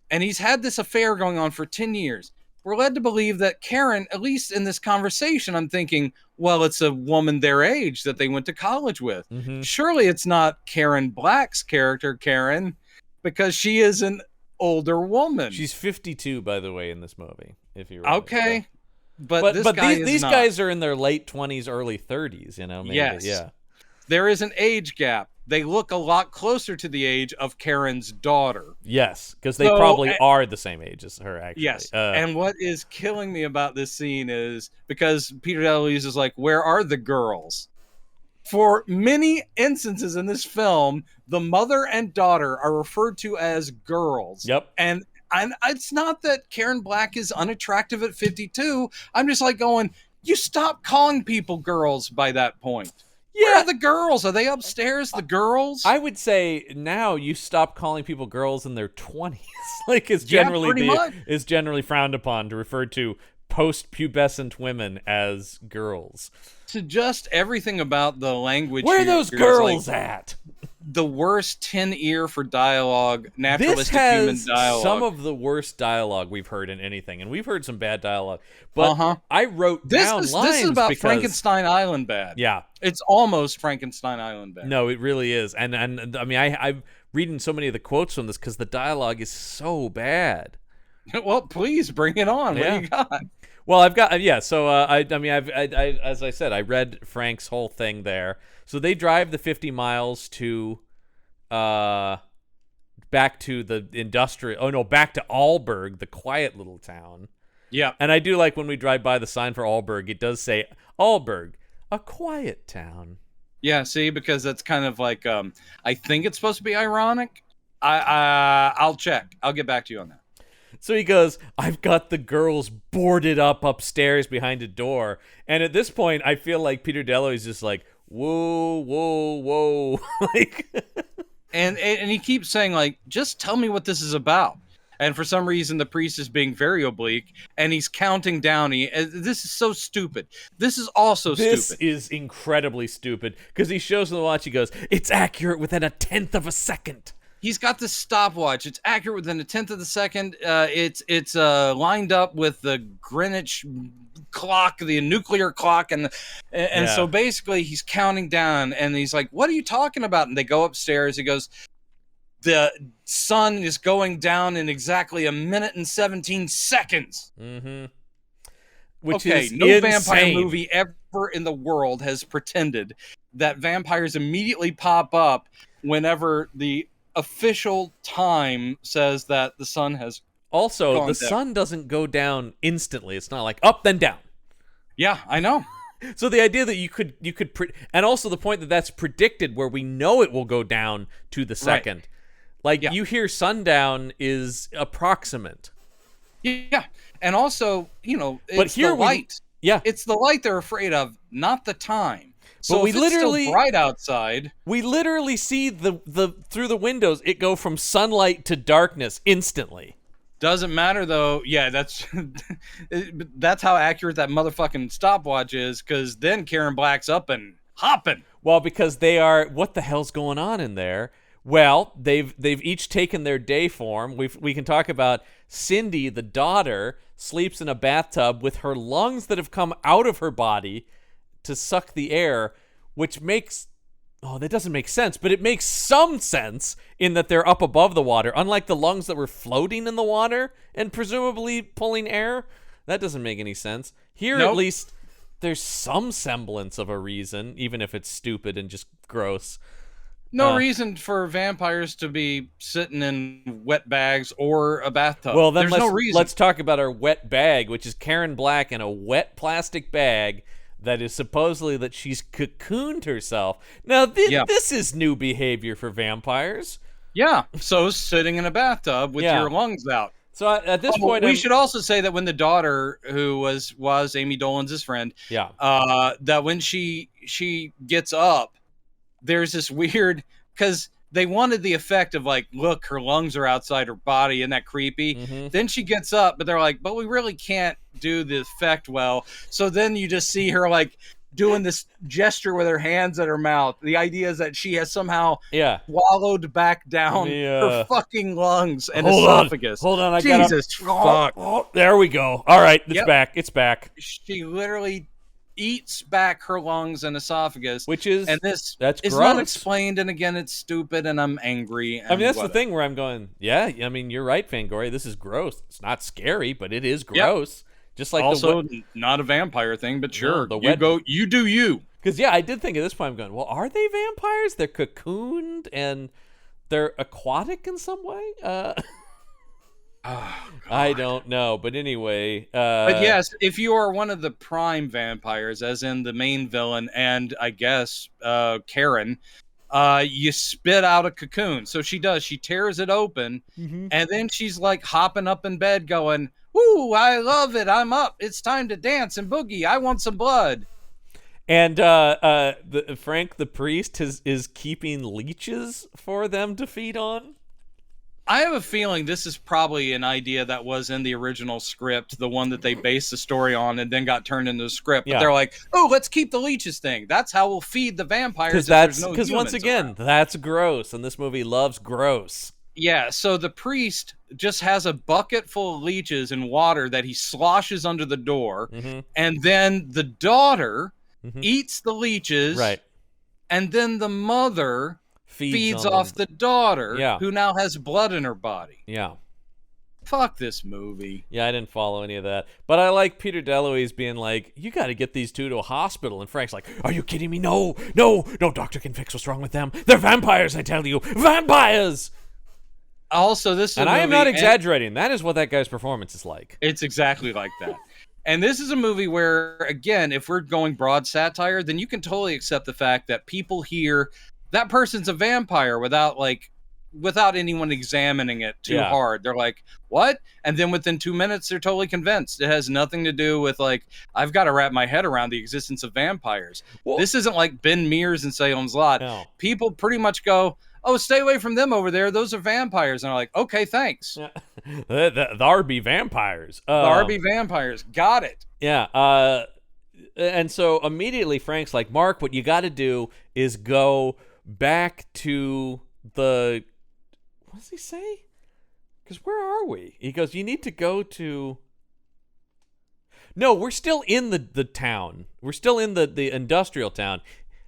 and he's had this affair going on for 10 years. We're led to believe that Karen, at least in this conversation, I'm thinking, well, it's a woman their age that they went to college with. Surely it's not Karen Black's character, Karen, because she is an older woman. She's 52, by the way, in this movie, if you remember. Okay. So. But these guys are in their late 20s, early 30s, you know? Maybe. Yes. Yeah. There is an age gap. They look a lot closer to the age of Karen's daughter. Yes, because they probably are the same age as her, actually. Yes, and what is killing me about this scene is, because Peter DeLuise is like, where are the girls? For many instances in this film, the mother and daughter are referred to as girls. Yep. And it's not that Karen Black is unattractive at 52. I'm just like going, you stop calling people girls by that point. Yeah. Where are the girls? Are they upstairs, the girls? I would say now you stop calling people girls in their 20s. Like it's generally frowned upon to refer to post-pubescent women as girls. To just everything about the language. Where are those girls at? The worst tin ear for dialogue, naturalistic human dialogue. Some of the worst dialogue we've heard in anything, and we've heard some bad dialogue. But I wrote down lines. This is about Frankenstein Island bad. Yeah, it's almost Frankenstein Island bad. No, it really is. And I mean, I'm reading so many of the quotes from this because the dialogue is so bad. Well, please bring it on. Yeah. What do you got? Well, I've got So I mean, as I said, I read Frank's whole thing there. So they drive the 50 miles to, back to the industrial. Oh no, back to Alberg, the quiet little town. Yeah. And I do like when we drive by the sign for Alberg, it does say Alberg, a quiet town. Yeah. See, because that's kind of like, I think it's supposed to be ironic. I'll check. I'll get back to you on that. So he goes, I've got the girls boarded up upstairs behind a door. And at this point, I feel like Peter DeLuise is just like, whoa, whoa, whoa. Like, and he keeps saying, like, just tell me what this is about. And for some reason, the priest is being very oblique, and he's counting down. This is so stupid. This is also stupid. This is incredibly stupid, because he shows them the watch. He goes, it's accurate within a tenth of a second. He's got this stopwatch. It's accurate within a tenth of the second. It's lined up with the Greenwich clock, the nuclear clock, and so basically he's counting down, and he's like, "What are you talking about?" And they go upstairs. He goes, "The sun is going down in exactly a minute and 17 seconds." Mm-hmm. Which is no insane. Vampire movie ever in the world has pretended that vampires immediately pop up whenever the official time says that the sun has also the sun doesn't go down instantly. It's not like up then down. Yeah, I know. So the idea that you could and also the point that that's predicted, where we know it will go down to the second. Right. Like you hear sundown is approximate. Yeah, And also, it's but here the light. Yeah. It's the light they're afraid of, not the time. So but we if it's literally still bright outside, we literally see the through the windows it go from sunlight to darkness instantly. Doesn't matter though. Yeah, that's how accurate that motherfucking stopwatch is, because then Karen Black's up and hopping. Well, because they are, what the hell's going on in there? Well, they've each taken their day form. We can talk about Cindy, the daughter, sleeps in a bathtub with her lungs that have come out of her body to suck the air, which makes, that doesn't make sense, but it makes some sense in that they're up above the water, unlike the lungs that were floating in the water and presumably pulling air. That doesn't make any sense. Here, Nope. At least, there's some semblance of a reason, even if it's stupid and just gross. No reason for vampires to be sitting in wet bags or a bathtub. Well, then There's no reason. Let's talk about our wet bag, which is Karen Black in a wet plastic bag that is supposedly that she's cocooned herself. Now, this is new behavior for vampires. Yeah, so sitting in a bathtub with your lungs out. So at this point, we should also say that when the daughter, who was Amy Dolan's friend, that when she gets up, there's this weird, because they wanted the effect of like, look, her lungs are outside her body, isn't that creepy? Mm-hmm. Then she gets up, but they're like, but we really can't do the effect well. So then you just see her like doing this gesture with her hands at her mouth. The idea is that she has somehow swallowed back down her fucking lungs and esophagus. Hold on, Jesus fuck. Oh, there we go. All right, back. It's back. She literally eats back her lungs and esophagus, which is, and that's gross. Not explained, and again, it's stupid, and I'm angry. And that's the thing where I'm going, you're right, Fangoria, this is gross. It's not scary, but it is gross. Yep. Just like also not a vampire thing, but sure, you do you. Because I did think at this point, I'm going, well, are they vampires? They're cocooned and they're aquatic in some way. I don't know, but anyway. But yes, if you are one of the prime vampires, as in the main villain, and I guess Karen, you spit out a cocoon. So she does. She tears it open, and then she's like hopping up in bed, going, "Ooh, I love it! I'm up! It's time to dance and boogie! I want some blood!" And Frank the priest is keeping leeches for them to feed on. I have a feeling this is probably an idea that was in the original script, the one that they based the story on and then got turned into a script. But they're like, oh, let's keep the leeches thing. That's how we'll feed the vampires. Because once again, that's gross, and this movie loves gross. Yeah, so the priest just has a bucket full of leeches and water that he sloshes under the door, and then the daughter eats the leeches, right? And then the mother feeds off the daughter, who now has blood in her body. Yeah. Fuck this movie. Yeah, I didn't follow any of that. But I like Peter DeLuise being like, you got to get these two to a hospital. And Frank's like, are you kidding me? No, doctor can fix what's wrong with them. They're vampires, I tell you. Vampires! Also, this is and I am not exaggerating. That is what that guy's performance is like. It's exactly like that. And this is a movie where, again, if we're going broad satire, then you can totally accept the fact that people hear that person's a vampire without anyone examining it too hard. They're like, what? And then within 2 minutes, they're totally convinced. It has nothing to do with I've got to wrap my head around the existence of vampires. Well, this isn't like Ben Mears and Salem's Lot. No. People pretty much go, oh, stay away from them over there. Those are vampires. And I'm like, okay, thanks. Yeah. The RB vampires. The RB vampires. Got it. Yeah. And so immediately Frank's like, Mark, what you got to do is go back to the, what does he say? Because where are we? He goes, you need to go to, no, we're still in the town. We're still in the industrial town.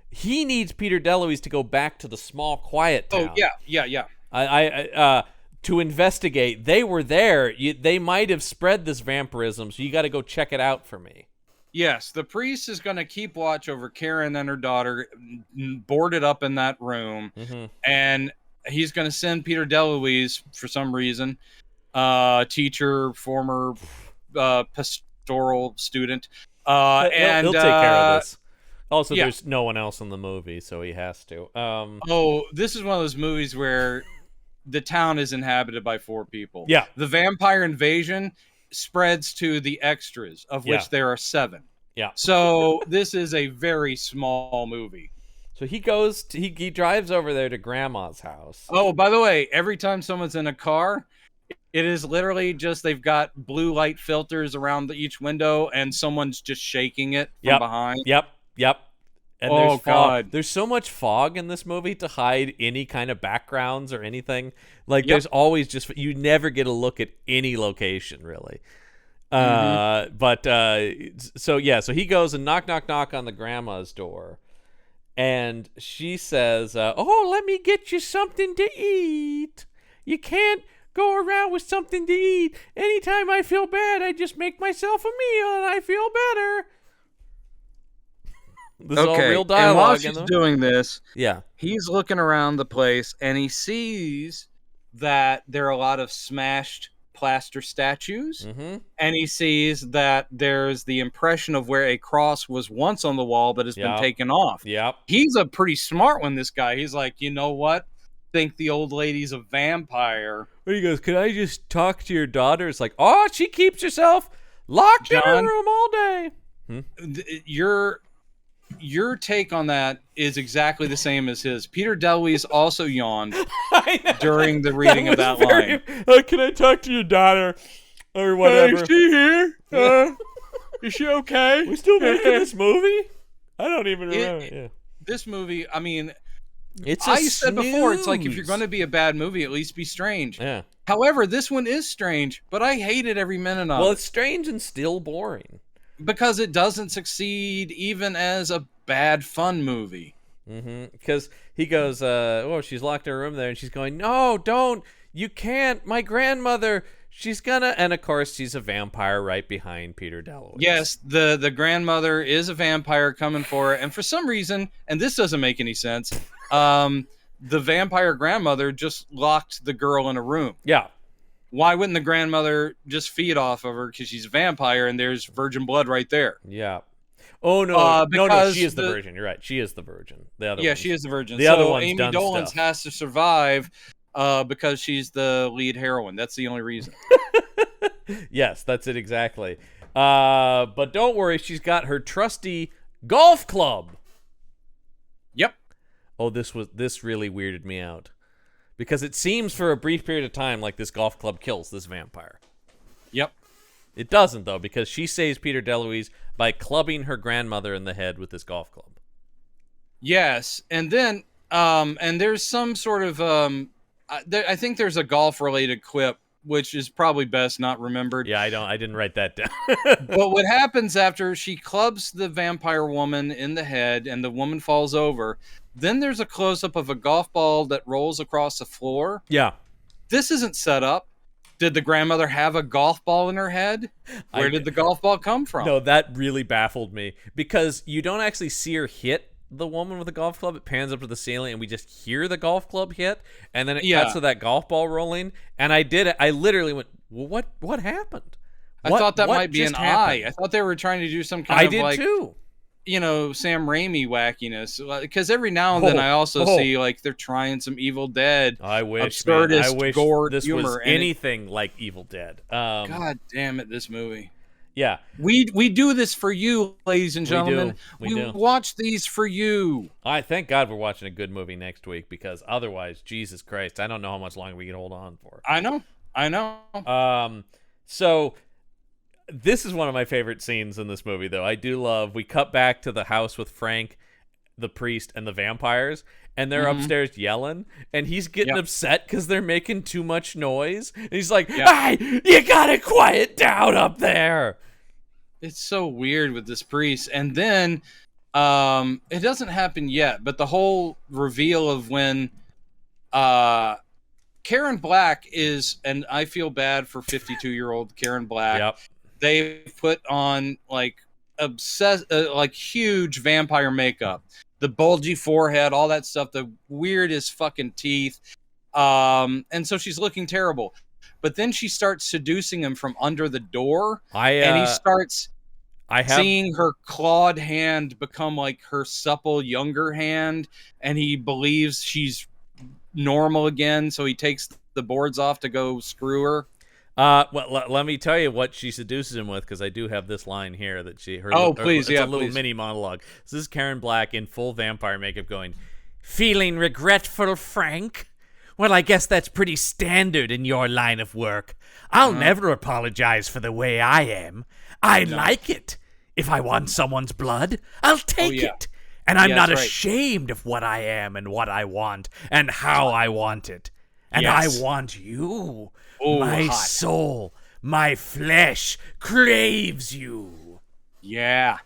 He needs Peter DeLuise to go back to the small, quiet town. Oh, yeah. I to investigate. They were there. They might have spread this vampirism, so you got to go check it out for me. Yes, the priest is going to keep watch over Karen and her daughter, boarded up in that room, and he's going to send Peter DeLuise, for some reason, teacher, former pastoral student, and he'll take care of this. Also, there's no one else in the movie, so he has to. This is one of those movies where the town is inhabited by 4 people. Yeah. The vampire invasion spreads to the extras, of which there are 7. Yeah. So this is a very small movie. So he drives over there to Grandma's house. Oh, by the way, every time someone's in a car, it is literally just they've got blue light filters around each window, and someone's just shaking it from behind. Yep. And there's fog. God. There's so much fog in this movie to hide any kind of backgrounds or anything. Like, there's always just... You never get a look at any location, really. So he goes and knock on the grandma's door. And she says, let me get you something to eat. You can't go around with something to eat. Anytime I feel bad, I just make myself a meal and I feel better. This is all real dialogue. And while she's doing this, yeah, he's looking around the place and he sees that there are a lot of smashed plaster statues, and he sees that there's the impression of where a cross was once on the wall but has been taken off. Yep. He's a pretty smart one, this guy. He's like, you know what? Think the old lady's a vampire. But he goes, can I just talk to your daughter? It's like, oh, she keeps herself locked in her room all day. Your take on that is exactly the same as his. Peter DeLuise also yawned during the reading of that line. Can I talk to your daughter? Or whatever. Is she here? Is she okay? We still making this movie? I don't even remember. This movie, I mean... I said before, it's like, if you're going to be a bad movie, at least be strange. Yeah. However, this one is strange, but I hate it every minute of it. Well, it's strange and still boring. Because it doesn't succeed even as a bad fun movie. Because he goes, she's locked in her room there, and she's going, no, don't, you can't, my grandmother, she's gonna, and of course she's a vampire right behind Peter DeLuise. Yes, the grandmother is a vampire coming for her, and for some reason, and this doesn't make any sense, the vampire grandmother just locked the girl in a room. Yeah. Why wouldn't the grandmother just feed off of her because she's a vampire and there's virgin blood right there? Yeah. Oh, no. No, she is the virgin. You're right. She is the virgin. She is the virgin. The other one's Amy done Dolenz stuff. has to survive because she's the lead heroine. That's the only reason. Yes, that's it exactly. But don't worry. She's got her trusty golf club. Yep. Oh, this really weirded me out. Because it seems for a brief period of time like this golf club kills this vampire. Yep. It doesn't, though, because she saves Peter DeLuise by clubbing her grandmother in the head with this golf club. Yes, and then, and there's some sort of, I think there's a golf-related quip, which is probably best not remembered. Yeah, I didn't write that down. But what happens after she clubs the vampire woman in the head and the woman falls over, then there's a close-up of a golf ball that rolls across the floor. Yeah. This isn't set up. Did the grandmother have a golf ball in her head? Where did the golf ball come from? No, that really baffled me. Because you don't actually see her hit the woman with the golf club. It pans up to the ceiling, and we just hear the golf club hit, and then it cuts to that golf ball rolling. And I literally went, well, what happened? I thought that might be an eye. I thought they were trying to do some kind of like... I did too. Sam Raimi wackiness, because every now and then I also see like they're trying some Evil Dead. I wish gore this humor was anything like Evil Dead. God damn it, this movie. Yeah, we do this for you, ladies and gentlemen. We do. Watch these for you. I thank God we're watching a good movie next week, because otherwise, Jesus Christ, I don't know how much longer we can hold on for. I know. So. This is one of my favorite scenes in this movie, though. I do love, we cut back to the house with Frank, the priest, and the vampires, and they're upstairs yelling, and he's getting upset because they're making too much noise. And he's like, hey, you gotta quiet down up there. It's so weird with this priest. And then, it doesn't happen yet, but the whole reveal of when Karen Black is, and I feel bad for 52-year-old Karen Black. Yep. They put on like huge vampire makeup, the bulgy forehead, all that stuff, the weirdest fucking teeth. And so she's looking terrible. But then she starts seducing him from under the door, and he starts seeing her clawed hand become like her supple younger hand, and he believes she's normal again, so he takes the boards off to go screw her. Well, let me tell you what she seduces him with, because I do have this line here that please, it's a little mini monologue. So this is Karen Black in full vampire makeup going, "Feeling regretful, Frank? Well, I guess that's pretty standard in your line of work. I'll never apologize for the way I am. I like it. If I want someone's blood, I'll take it. And I'm not ashamed of what I am and what I want and how I want it. And I want you. My soul, my flesh craves you." Yeah.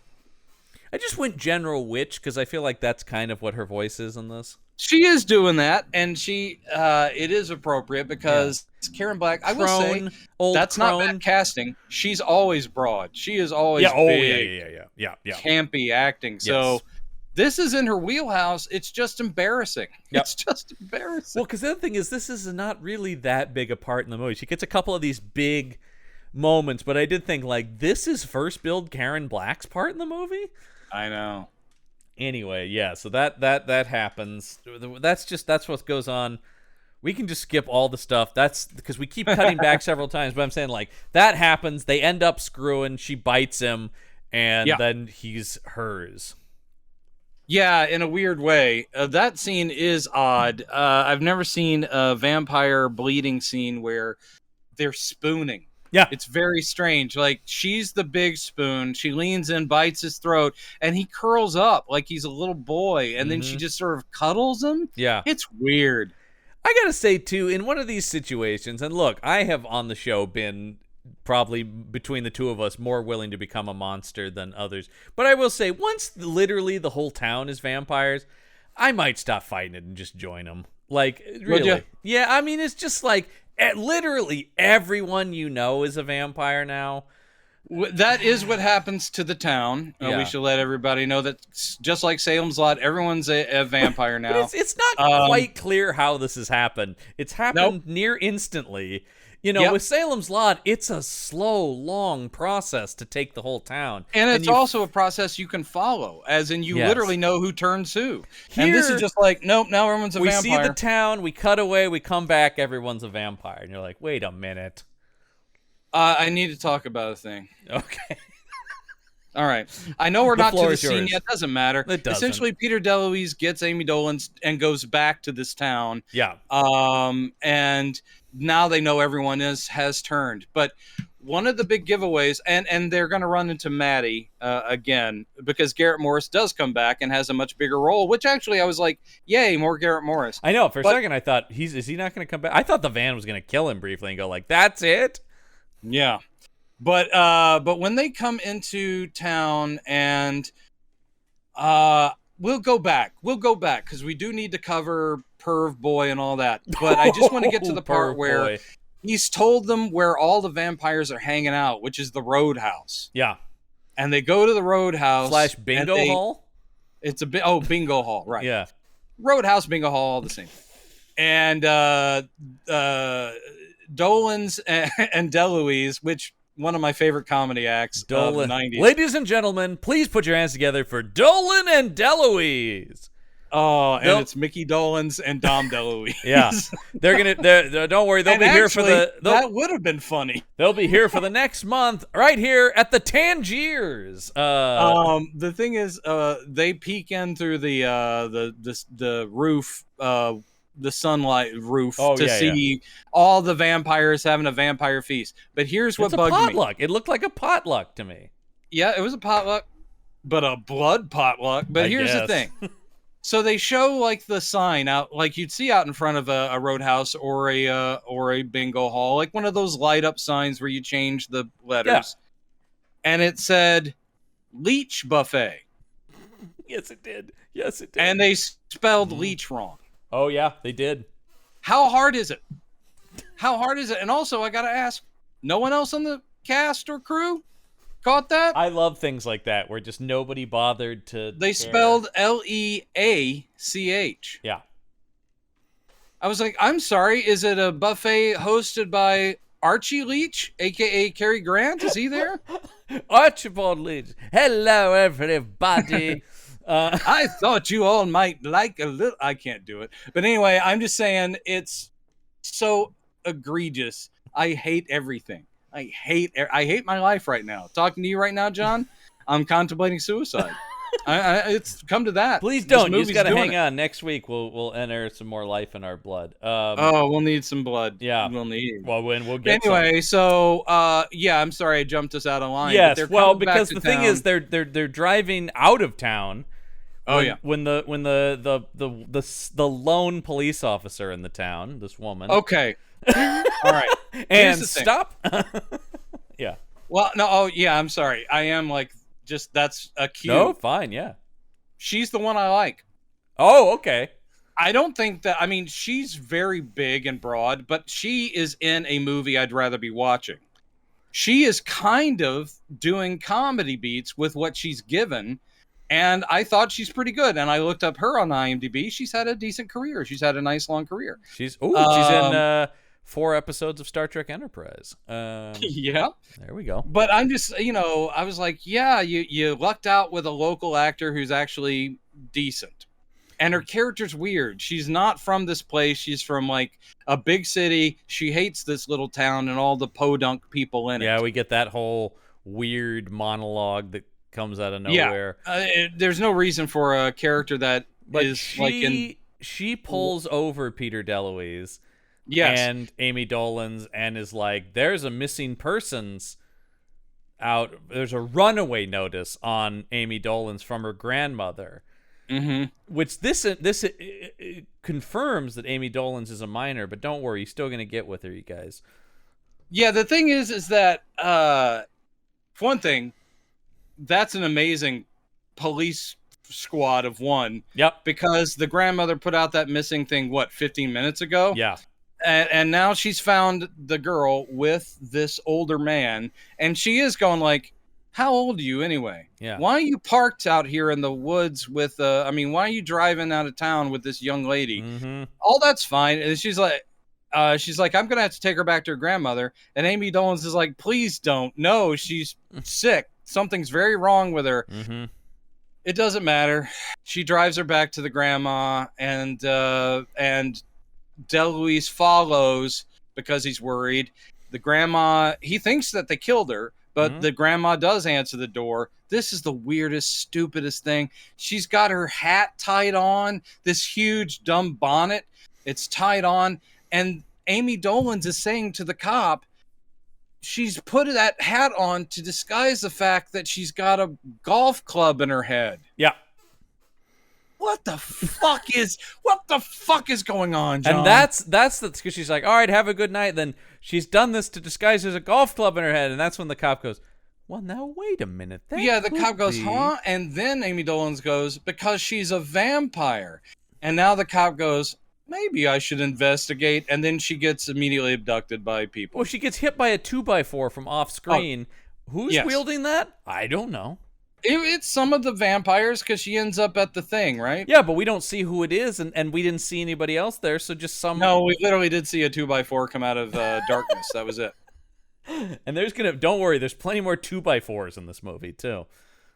I just went General Witch because I feel like that's kind of what her voice is in this. She is doing that, and it is appropriate because Karen Black, I will say, that's not bad casting. She's always broad. She is always big, campy acting. So this is in her wheelhouse. It's just embarrassing. Yep. It's just embarrassing. Well, because the other thing is, this is not really that big a part in the movie. She gets a couple of these big moments, but I did think, like, this is first build Karen Black's part in the movie? I know. Anyway, so that happens. That's what goes on. We can just skip all the stuff. That's because we keep cutting back several times, but I'm saying, like, that happens. They end up screwing. She bites him, and then he's hers. Yeah, in a weird way. That scene is odd. I've never seen a vampire bleeding scene where they're spooning. Yeah. It's very strange. Like, she's the big spoon. She leans in, bites his throat, and he curls up like he's a little boy, and then she just sort of cuddles him. Yeah. It's weird. I gotta say, too, in one of these situations, and look, I have on the show been probably between the two of us more willing to become a monster than others. But I will say, once literally the whole town is vampires, I might stop fighting it and just join them. Like, really. Yeah, I mean, it's just like, literally everyone you know is a vampire now. That is what happens to the town. We should let everybody know that, just like Salem's Lot, everyone's a vampire now. It's not quite clear how this has happened. It's happened near instantly. You know, with Salem's Lot, it's a slow, long process to take the whole town. And it's also a process you can follow, as in you literally know who turns who. And this is just like, nope, now everyone's a vampire. We see the town, we cut away, we come back, everyone's a vampire. And you're like, wait a minute. I need to talk about a thing. Okay. All right. I know we're not to the scene yet. Doesn't matter. It doesn't. Essentially, Peter DeLuise gets Amy Dolan and goes back to this town. Yeah. And now they know everyone has turned. But one of the big giveaways, and they're going to run into Maddie again, because Garrett Morris does come back and has a much bigger role, which actually I was like, yay, more Garrett Morris. I know. For a second, I thought, is he not going to come back? I thought the van was going to kill him briefly and go like, that's it? Yeah. But when they come into town, and we'll go back because we do need to cover Perv Boy and all that. But I just want to get to the part where he's told them where all the vampires are hanging out, which is the Roadhouse. Yeah. And they go to the Roadhouse / bingo hall. It's a bingo hall, right? Yeah. Roadhouse, bingo hall, all the same. And Dolan's and DeLuise, which one of my favorite comedy acts of the 90s. Ladies and gentlemen, please put your hands together for Dolan and DeLuise. Oh, and it's Mickey Dolenz and Dom DeLuise. Yeah, they're don't worry, they'll be here for that would have been funny. They'll be here for the next month, right here at the Tangiers. The thing is, they peek in through the roof, the sunlight roof to see all the vampires having a vampire feast. But here's what bugged me. It's a potluck. It looked like a potluck to me. Yeah, it was a potluck, but a blood potluck. But here's the thing. So they show like the sign out, like you'd see out in front of a Roadhouse or a bingo hall, like one of those light up signs where you change the letters. Yeah. And it said Leech Buffet. Yes, it did. Yes, it did. And they spelled leech wrong. Oh, yeah, they did. How hard is it? How hard is it? And also, I got to ask, no one else on the cast or crew caught that? I love things like that where just nobody bothered to. They spelled Leach. Yeah. I was like, I'm sorry, is it a buffet hosted by Archie Leach, a.k.a. Cary Grant? Is he there? Archibald Leach. Hello, everybody. I thought you all might like a little. I can't do it. But anyway, I'm just saying it's so egregious I hate everything. I hate my life right now. Talking to you right now, John, I'm contemplating suicide. It's come to that. Please don't. You just got to hang on. Next week we'll enter some more life in our blood. We'll need some blood. Yeah, we'll need. Well, we'll get. Anyway, so I'm sorry I jumped us out of line. Yes, well, because the thing is, they're driving out of town. When the lone police officer in the town, this woman. Okay. All right. And stop. Yeah. Well, no. Oh, yeah. I'm sorry. I am that's a cue. No, fine. Yeah. She's the one I like. Oh, okay. I don't think that. I mean, she's very big and broad, but she is in a movie I'd rather be watching. She is kind of doing comedy beats with what she's given. And I thought she's pretty good. And I looked up her on IMDb. She's had a decent career. She's had a nice long career. She's in 4 episodes of Star Trek Enterprise. Yeah. There we go. But I'm just, I was like, yeah, you lucked out with a local actor who's actually decent. And her character's weird. She's not from this place. She's from a big city. She hates this little town and all the podunk people in it. Yeah, we get that whole weird monologue that comes out of nowhere. Yeah. There's no reason for a character that she pulls over Peter DeLuise. Yes. And Amy Dolenz and is like, there's a missing persons out. There's a runaway notice on Amy Dolenz from her grandmother. Mm-hmm. Which this confirms that Amy Dolenz is a minor, but don't worry, you're still going to get with her, you guys. Yeah, the thing is that, for one thing, that's an amazing police squad of one. Yep. Because the grandmother put out that missing thing, 15 minutes ago? Yeah. And now she's found the girl with this older man, and she is going how old are you anyway? Yeah. Why are you parked out here in the woods with why are you driving out of town with this young lady? Mm-hmm. All that's fine. And she's like, I'm going to have to take her back to her grandmother. And Amy Dolenz is like, please don't. No, she's sick. Something's very wrong with her. Mm-hmm. It doesn't matter. She drives her back to the grandma, and DeLuise follows because he's worried. The grandma, he thinks that they killed her, but the grandma does answer the door. This is the weirdest, stupidest thing. She's got her hat tied on, this huge, dumb bonnet. It's tied on, and Amy Dolenz is saying to the cop, she's put that hat on to disguise the fact that she's got a golf club in her head. Yeah. What the fuck is going on, John? And that's because she's like, all right, have a good night. Then she's done this to disguise there's a golf club in her head, and that's when the cop goes, well, now wait a minute. The cop goes, huh? And then Amy Dolenz goes, because she's a vampire. And now the cop goes, maybe I should investigate. And then she gets immediately abducted by people. Well, she gets hit by a 2x4 from off screen. Who's wielding that? I don't know. It's some of the vampires, because she ends up at the thing, right? Yeah, but we don't see who it is, and we didn't see anybody else there, so just some... No, we literally did see a 2x4 come out of darkness. That was it. And don't worry, there's plenty more 2x4s in this movie, too.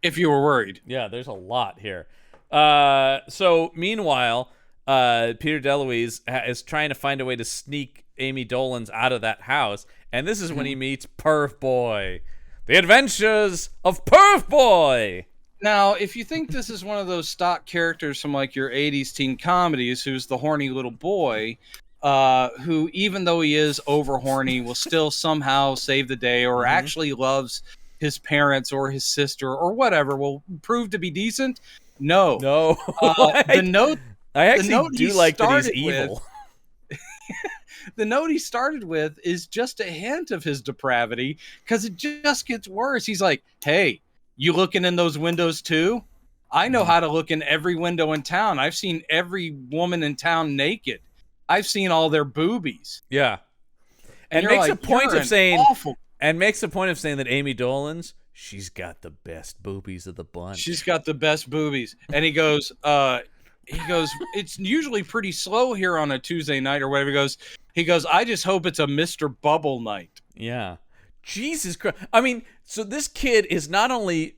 If you were worried. Yeah, there's a lot here. So, meanwhile, Peter DeLuise is trying to find a way to sneak Amy Dolenz out of that house, and this is when he meets Perf Boy. The Adventures of Perf Boy! Now, if you think this is one of those stock characters from your 80s teen comedies, who's the horny little boy, who, even though he is over horny, will still somehow save the day, or actually loves his parents or his sister or whatever, will prove to be decent? No. I actually do like that he's evil. The note he started with is just a hint of his depravity, because it just gets worse. He's like, hey, you looking in those windows too? I know how to look in every window in town. I've seen every woman in town naked. I've seen all their boobies. Yeah. And makes a point of saying that Amy Dolenz, she's got the best boobies of the bunch. She's got the best boobies. And he goes, it's usually pretty slow here on a Tuesday night or whatever. He goes, I just hope it's a Mr. Bubble night. Yeah. Jesus Christ. I mean, so this kid is not only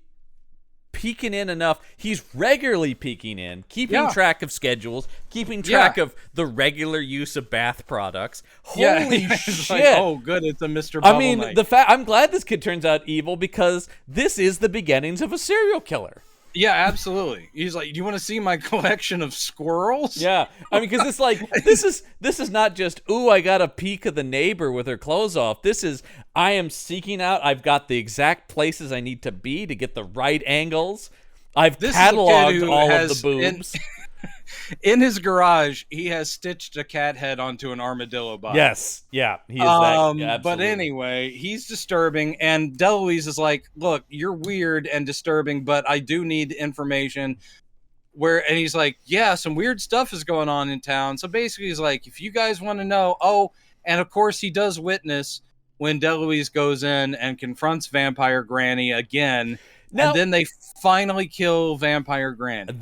peeking in enough. He's regularly peeking in, keeping track of schedules, keeping track of the regular use of bath products. Holy shit! Like, oh, good, it's a Mr. Bubble Knight. I'm glad this kid turns out evil because this is the beginnings of a serial killer. Yeah, absolutely. He's like, do you want to see my collection of squirrels? Yeah. I mean, because it's like, this is not just, ooh, I got a peek of the neighbor with her clothes off. This is, I am seeking out, I've got the exact places I need to be to get the right angles. I've cataloged all of the boobs. In his garage, he has stitched a cat head onto an armadillo body. Yes, yeah, he is that. Yeah, but anyway, he's disturbing, and DeLuise is like, "Look, you're weird and disturbing, but I do need information." And he's like, "Yeah, some weird stuff is going on in town." So basically, he's like, "If you guys want to know," and of course, he does witness when DeLuise goes in and confronts Vampire Granny again, and then they finally kill Vampire Granny.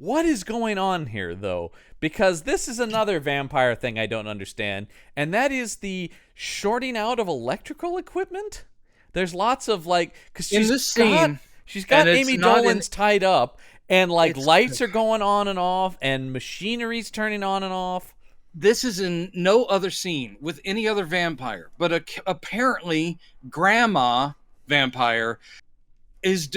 What is going on here, though? Because this is another vampire thing I don't understand, and that is the shorting out of electrical equipment. There's lots of, like, because she's got Amy Dolan's tied up, and, like, lights are going on and off, and machinery's turning on and off. This is in no other scene with any other vampire, but apparently Grandma Vampire is,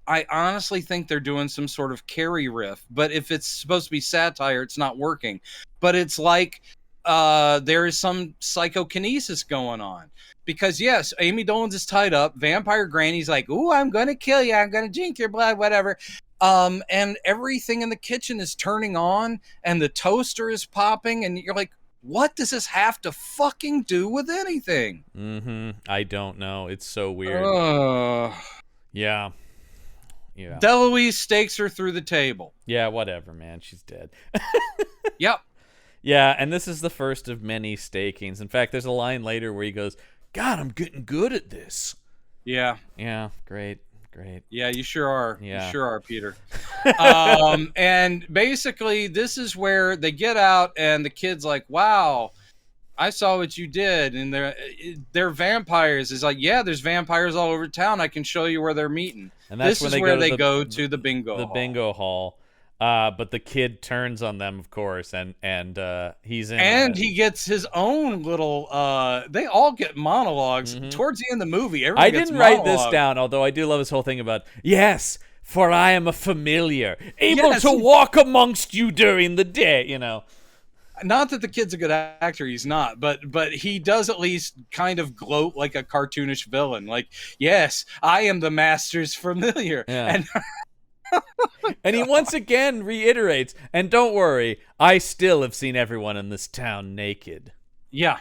I honestly think they're doing some sort of Carrie riff, but if it's supposed to be satire, it's not working. But it's like there is some psychokinesis going on. Because, yes, Amy Dolan's is tied up. Vampire Granny's like, ooh, I'm going to kill you. I'm going to drink your blood, whatever. And everything in the kitchen is turning on, and the toaster is popping, and you're like, what does this have to fucking do with anything? I don't know. It's so weird. Yeah. Yeah. DeLuise stakes her through the table. Yeah, whatever, man. She's dead. Yep. Yeah, and this is the first of many stakings. In fact, there's a line later where he goes, God, I'm getting good at this. Yeah. Yeah, great. Yeah, you sure are. Yeah. You sure are, Peter. And basically, this is where they get out, and the kid's like, wow, I saw what you did, and they're vampires. It's like, yeah, there's vampires all over town. I can show you where they're meeting. And that's this is where they go to the bingo hall. Bingo hall. But the kid turns on them, of course, and he's in. And he gets his own little. They all get monologues towards the end of the movie. I didn't write this down, although I do love his whole thing about for I am a familiar, able to walk amongst you during the day. You know. Not that the kid's a good actor, he's not, but he does at least kind of gloat like a cartoonish villain. Like, yes, I am the master's familiar. Yeah. And he once again reiterates, and don't worry, I still have seen everyone in this town naked. Yeah.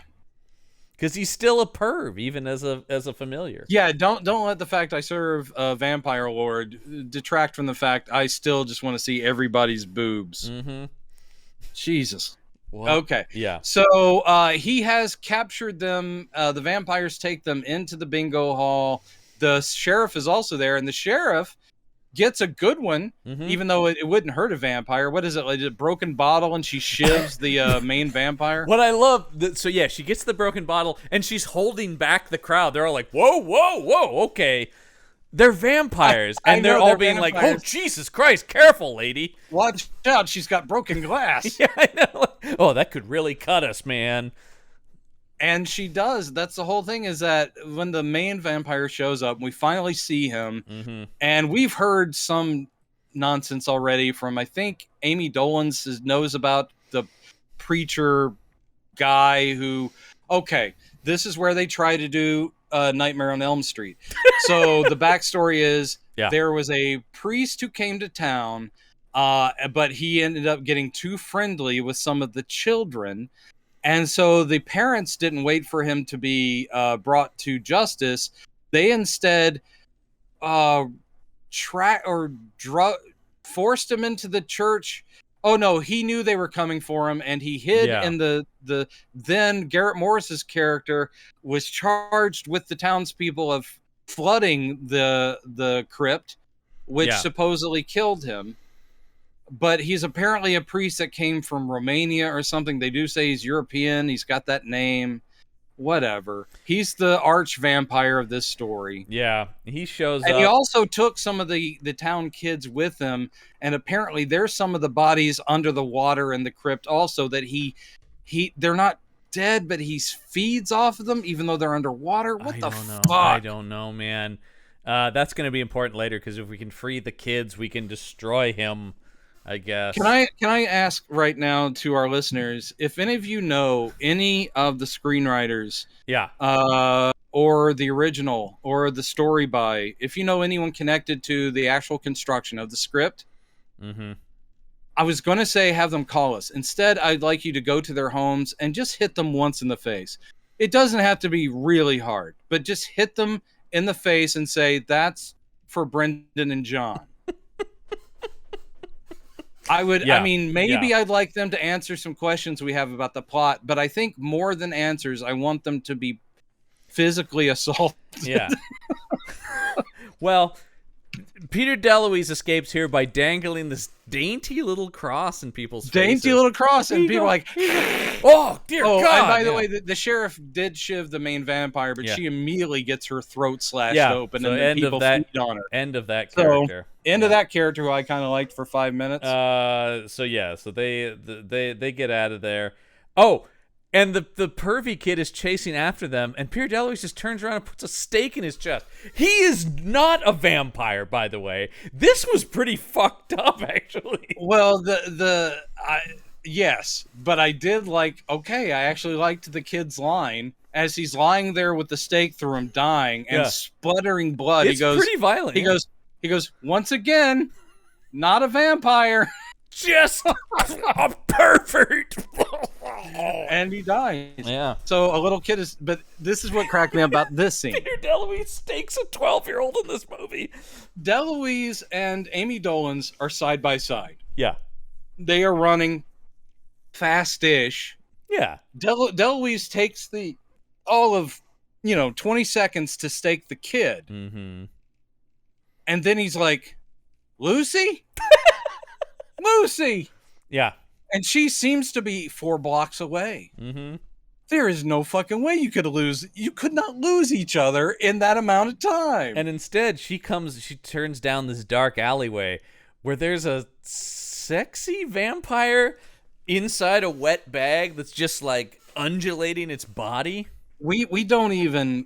Because he's still a perv, even as a familiar. Yeah, don't let the fact I serve a vampire lord detract from the fact I still just want to see everybody's boobs. Jesus. What? Okay. Yeah. So he has captured them. The vampires take them into the bingo hall. The sheriff is also there, and the sheriff gets a good one, even though it wouldn't hurt a vampire. What is it? Like a broken bottle, and she shivs the main vampire? What I love, she gets the broken bottle, and she's holding back the crowd. They're all like, whoa, whoa, whoa, okay. They're vampires, and they're all being vampires. Like, oh, Jesus Christ, careful, lady. Watch out, she's got broken glass. Yeah, I know. Oh, that could really cut us, man. And she does. That's the whole thing, is that when the main vampire shows up, we finally see him, and we've heard some nonsense already from, I think, Amy Dolan's knows about the preacher guy who, okay, this is where they try to do Nightmare on Elm Street. So the backstory is there was a priest who came to town, but he ended up getting too friendly with some of the children. And so the parents didn't wait for him to be brought to justice. They instead forced him into the church. Oh no, he knew they were coming for him, and he hid in the then Garrett Morris's character was charged with the townspeople of flooding the crypt, which supposedly killed him. But he's apparently a priest that came from Romania or something. They do say he's European. He's got that name. whatever. He's the arch vampire of this story. Yeah, he shows and up. He also took some of the town kids with him, and apparently there's some of the bodies under the water in the crypt also that they're not dead, but he feeds off of them even though they're underwater. What the fuck? I don't know, man. That's going to be important later, because if we can free the kids, we can destroy him, I guess. Can I ask right now to our listeners if any of you know any of the screenwriters, or the original or the story by, if you know anyone connected to the actual construction of the script? Mm-hmm. I was going to say have them call us. Instead, I'd like you to go to their homes and just hit them once in the face. It doesn't have to be really hard, but just hit them in the face and say, that's for Brendan and John. I mean, maybe I'd like them to answer some questions we have about the plot, but I think more than answers, I want them to be physically assaulted. Yeah. Well, Peter DeLuise escapes here by dangling this dainty little cross in people's faces. Dainty little cross, and people like, oh, dear God. And by the way, the sheriff did shiv the main vampire, but she immediately gets her throat slashed open, so and then people feed on her. End of that character. End of that character, who I kind of liked for 5 minutes. So they get out of there. Oh, and the pervy kid is chasing after them, and Peter DeLuise just turns around and puts a stake in his chest. He is not a vampire, by the way. This was pretty fucked up, actually. Well, yes, but I did I actually liked the kid's line as he's lying there with the stake through him, dying and sputtering blood. It's pretty violent. He goes, once again, not a vampire. Just a pervert. And he dies. Yeah. So a little kid is, but this is what cracked me about this scene. Peter DeLuise stakes a 12-year-old in this movie. DeLuise and Amy Dolenz are side by side. Yeah. They are running fast-ish. Yeah. DeLuise takes all of 20 seconds to stake the kid. Mm-hmm. And then he's like, Lucy? Lucy! Yeah. And she seems to be 4 blocks away. Mm-hmm. There is no fucking way you could not lose each other in that amount of time. And instead, she turns down this dark alleyway where there's a sexy vampire inside a wet bag that's just like undulating its body. We don't even,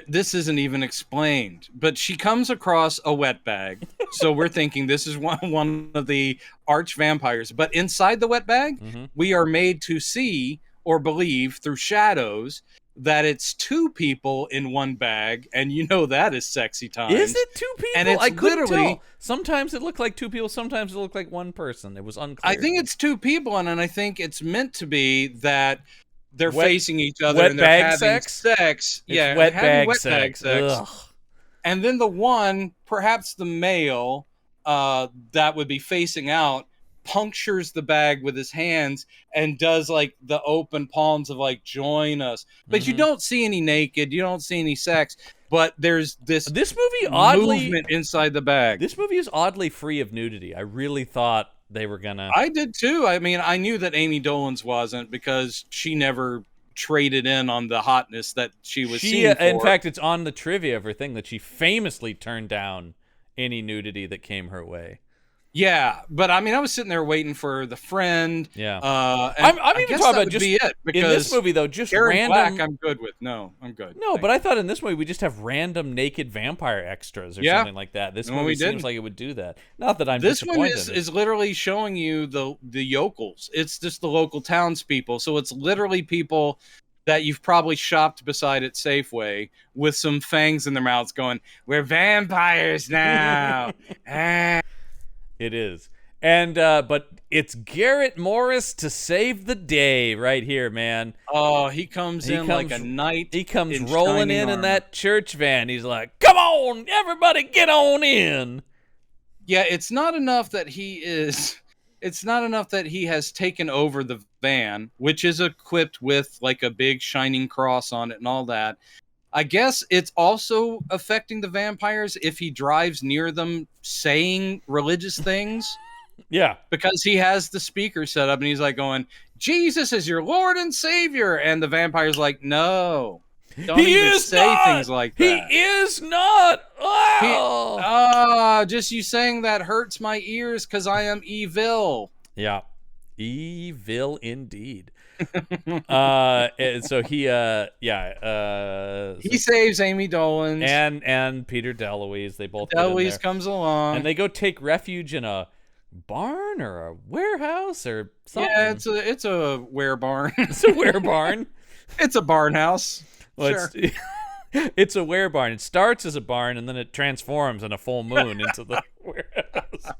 this isn't even explained, but she comes across a wet bag. So we're thinking this is one of the arch vampires. But inside the wet bag, we are made to see or believe through shadows that it's 2 people in one bag. And that is sexy times. Is it 2 people? And it's I couldn't tell. Sometimes it looked like 2 people. Sometimes it looked like 1 person. It was unclear. I think it's 2 people. And I think it's meant to be that they're facing each other and they're having sex. It's wet bag sex. And then the one, perhaps the male, that would be facing out, punctures the bag with his hands and does like the open palms of like, join us. But you don't see any naked, you don't see any sex, but there's this movie oddly movement inside the bag. This movie is oddly free of nudity. I really thought they were gonna. I did too. I mean, I knew that Amy Dolenz wasn't because she never traded in on the hotness that she was seen for. In fact, it's on the trivia of her thing that she famously turned down any nudity that came her way. Yeah, but I mean, I was sitting there waiting for the friend. Yeah, I'm even talking about just be it because in this movie though, just Karen random. Black, I'm good with. No, I'm good. No, but I thought in this movie we just have random naked vampire extras or something like that. This movie seems like it would do that. Not that I'm disappointed. This one is literally showing you the yokels. It's just the local townspeople. So it's literally people that you've probably shopped beside at Safeway with some fangs in their mouths going, we're vampires now. It is. And but it's Garrett Morris to save the day right here, man. Oh, he comes like a knight. He comes rolling in that church van. He's like, come on, everybody get on in. Yeah, it's not enough that he has taken over the van, which is equipped with like a big shining cross on it and all that. I guess it's also affecting the vampires if he drives near them saying religious things. Yeah. Because he has the speaker set up and he's like going, Jesus is your Lord and Savior. And the vampire's like, no, don't even say things like that. He is not. Oh. Just you saying that hurts my ears because I am evil. Yeah. Evil indeed. And so he saves Amy Dolan and Peter DeLuise. They both DeLuise comes along, and they go take refuge in a barn or a warehouse or something. Yeah, it's a were barn. It's a were barn. It's a barn house. Well, sure. It's a were barn. It starts as a barn and then it transforms in a full moon into the warehouse.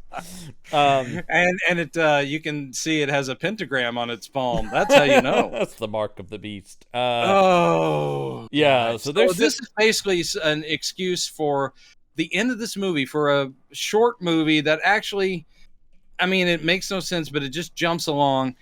And it you can see it has a pentagram on its palm. That's how you know. That's the mark of the beast. Yeah. So this is basically an excuse for the end of this movie, for a short movie that actually, I mean, it makes no sense, but it just jumps along.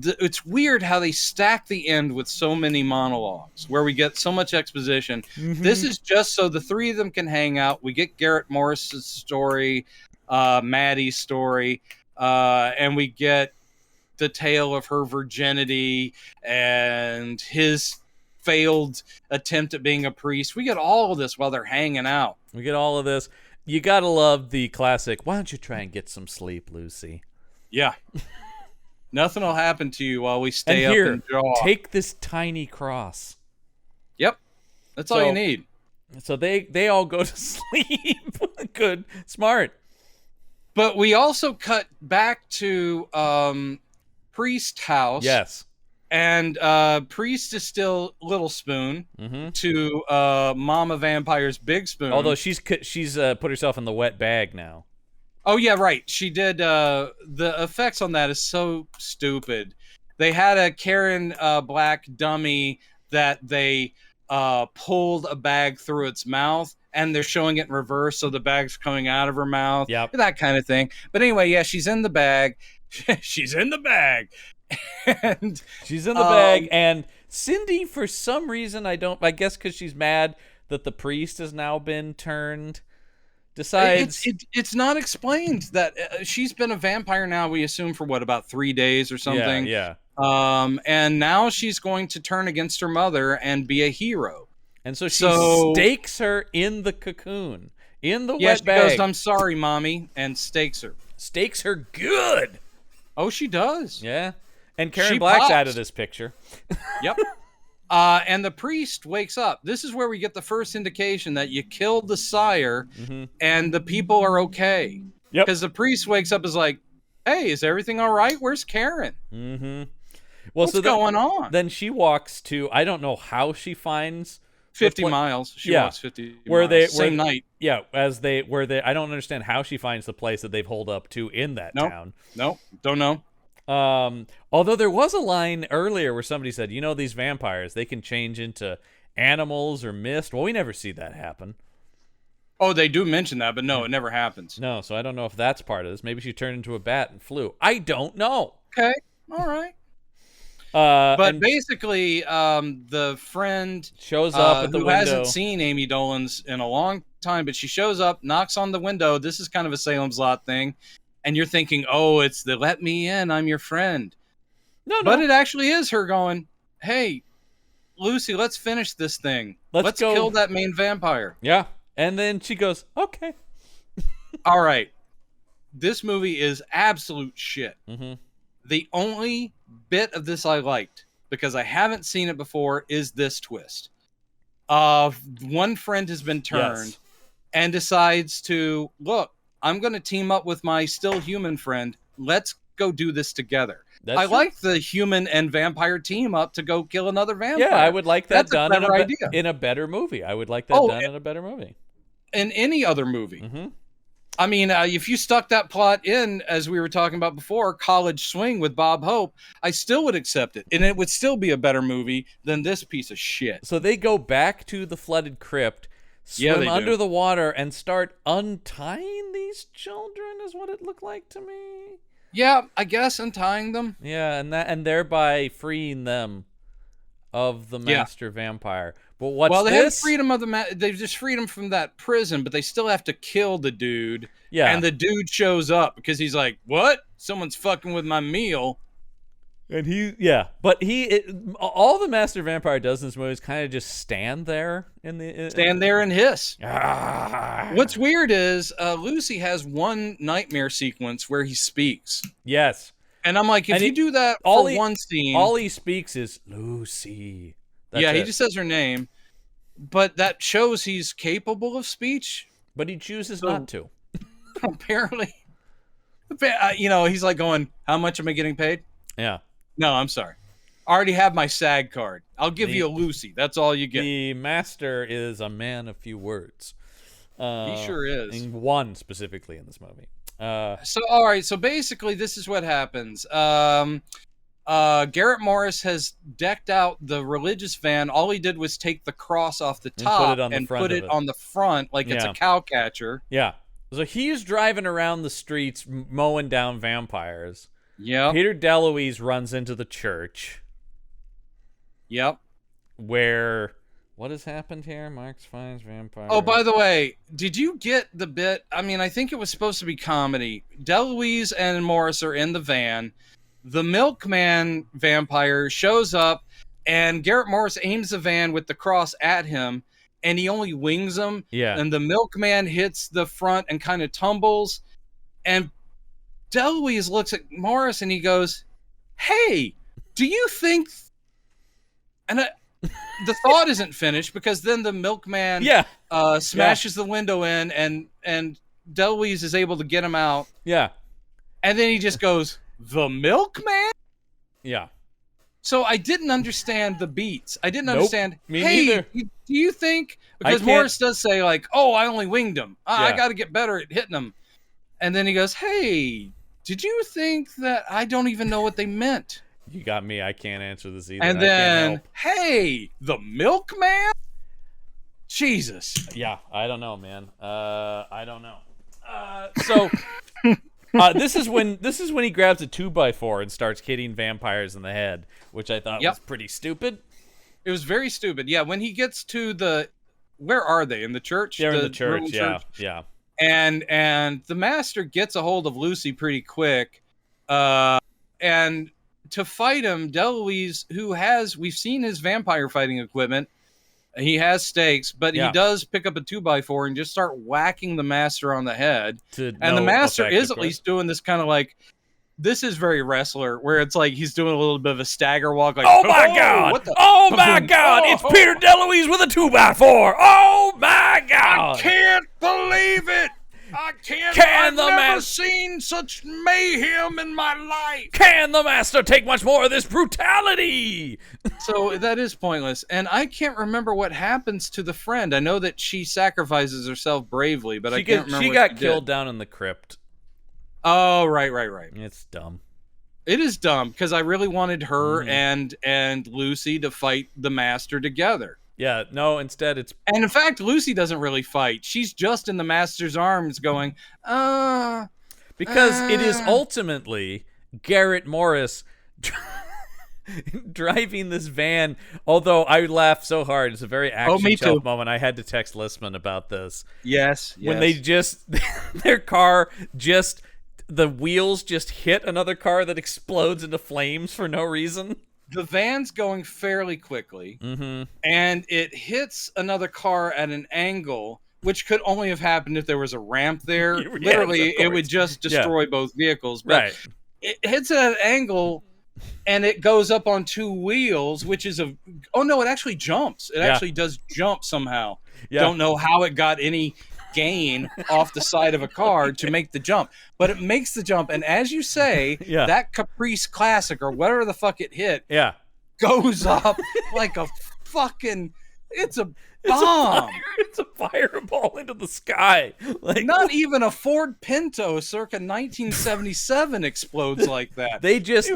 It's weird how they stack the end with so many monologues where we get so much exposition. Mm-hmm. This is just so the three of them can hang out. We get Garrett Morris's story, Maddie's story, and we get the tale of her virginity and his failed attempt at being a priest. We get all of this while they're hanging out. We get all of this. You gotta love the classic, why don't you try and get some sleep, Lucy? Yeah. Nothing will happen to you while we stay and here, up and jaw. Take this tiny cross. Yep. That's all you need. So they all go to sleep. Good. Smart. But we also cut back to Priest house. Yes. And Priest is still Little Spoon to Mama Vampire's Big Spoon. Although she's put herself in the wet bag now. Oh, yeah, right. She did. The effects on that is so stupid. They had a Karen Black dummy that they pulled a bag through its mouth, and they're showing it in reverse, so the bag's coming out of her mouth. Yep. That kind of thing. But anyway, yeah, she's in the bag. She's in the bag. And she's in the bag, and Cindy, for some reason, I guess because she's mad that the priest has now been turned, decides it's not explained that she's been a vampire now, we assume, for what, about 3 days or something. Yeah. And now she's going to turn against her mother and be a hero. And so she stakes her in the cocoon, in the wet bag. She goes, I'm sorry, Mommy, and stakes her. Stakes her good. Oh, she does. Yeah. And Karen Black's out of this picture. Yep. And the priest wakes up. This is where we get the first indication that you killed the sire and the people are okay. Yep. Because the priest wakes up and is like, hey, is everything all right? Where's Karen? Mm-hmm. What's going on? Then she walks to, I don't know how she finds 50 miles. She walks 50 miles. Same night. Yeah, I don't understand how she finds the place that they've holed up to in that town. Nope, don't know. Although there was a line earlier where somebody said, these vampires, they can change into animals or mist. Well, we never see that happen. Oh, they do mention that, but no, it never happens. No, so I don't know if that's part of this. Maybe she turned into a bat and flew. I don't know. Okay, all right. But basically, the friend shows up at the who window. hasn't seen Amy Dolan's in a long time, but she shows up, knocks on the window. This is kind of a Salem's Lot thing. And you're thinking, oh, it's the let me in, I'm your friend. No. But it actually is her going, hey, Lucy, let's finish this thing. Let's kill that main vampire. Yeah. And then she goes, okay. All right. This movie is absolute shit. Mm-hmm. The only bit of this I liked, because I haven't seen it before, is this twist. One friend has been turned and decides to, look, I'm going to team up with my still human friend. Let's go do this together. I like the human and vampire team up to go kill another vampire. Yeah, I would like that done idea. In a better movie. I would like that done in a better movie. In any other movie. Mm-hmm. I mean, if you stuck that plot in, as we were talking about before, College Swing with Bob Hope, I still would accept it. And it would still be a better movie than this piece of shit. So they go back to the flooded crypt, swim under the water, and start untying these children, is what it looked like to me. Yeah, I guess untying them. Yeah, and thereby freeing them of the master vampire. But what's well, they this? have freedom of they just freed him from that prison, but they still have to kill the dude. Yeah. And the dude shows up because he's like, what? Someone's fucking with my meal. And but all the Master Vampire does in this movie is kind of just stand there stand there and hiss. Ah. What's weird is Lucy has one nightmare sequence where he speaks. Yes. And I'm like, if you do that for one scene, all he speaks is Lucy. He just says her name, but that shows he's capable of speech. But he chooses not to. Apparently, he's like going, "How much am I getting paid?" Yeah. No, I'm sorry. I already have my SAG card. I'll give you a Lucy. That's all you get. The master is a man of few words. He sure is. And one specifically in this movie. All right. So basically, this is what happens. Garrett Morris has decked out the religious van. All he did was take the cross off the top and put it on the front like it's a cow catcher. Yeah. So he's driving around the streets mowing down vampires. Yeah. Peter DeLuise runs into the church. Yep. Where what has happened here? Marx finds vampire. Oh, by the way, did you get the bit? I mean, I think it was supposed to be comedy. DeLuise and Morris are in the van. The milkman vampire shows up, and Garrett Morris aims the van with the cross at him, and he only wings him. Yeah. And the milkman hits the front and kind of tumbles, and DeLuise looks at Morris and he goes, "Hey, do you think?" And the thought isn't finished because then the milkman smashes the window in, and DeLuise is able to get him out. Yeah. And then he just goes, "The milkman?" Yeah. So I didn't understand the beats. I didn't understand. Me hey, neither. Do you think? Because Morris does say like, "Oh, I only winged him. I got to get better at hitting him." And then he goes, "Hey, did you think that I don't even know what they meant?" You got me. I can't answer this either. And then, "Hey, the milkman?" Jesus. Yeah, I don't know, man. I don't know. This is when he grabs a 2x4 and starts hitting vampires in the head, which I thought was pretty stupid. It was very stupid. Yeah, when he gets to where are they? In the church? They're in the church, yeah. And the master gets a hold of Lucy pretty quick. And to fight him, DeLuise, we've seen his vampire fighting equipment. He has stakes, but he does pick up a 2x4 and just start whacking the master on the head. And the master is at least doing this kind of like, this is very wrestler, where it's like he's doing a little bit of a stagger walk. Like, oh my God! Oh my God! It's Peter DeLuise with a 2x4! Oh my God! I can't believe it! I've never seen such mayhem in my life. Can the master take much more of this brutality? So that is pointless. And I can't remember what happens to the friend. I know that she sacrifices herself bravely, but I can't remember. She got killed down in the crypt. Oh, right. It's dumb. It is dumb because I really wanted her and Lucy to fight the master together. Yeah, no, instead it's... And in fact, Lucy doesn't really fight. She's just in the master's arms going, Because it is ultimately Garrett Morris driving this van, although I laughed so hard. It's a very action moment. I had to text Listman about this. Yes. When they their car the wheels just hit another car that explodes into flames for no reason. The van's going fairly quickly, and it hits another car at an angle, which could only have happened if there was a ramp there. Literally, it would just destroy both vehicles. But it hits at an angle, and it goes up on two wheels, which is it actually jumps. It actually does jump somehow. Yeah. Don't know how it got any gain off the side of a car to make the jump, but it makes the jump, and as you say, that Caprice Classic or whatever the fuck it hit goes up like a fucking it's a bomb. It's a fireball into the sky. Like, not even a Ford Pinto circa 1977 explodes like that. They just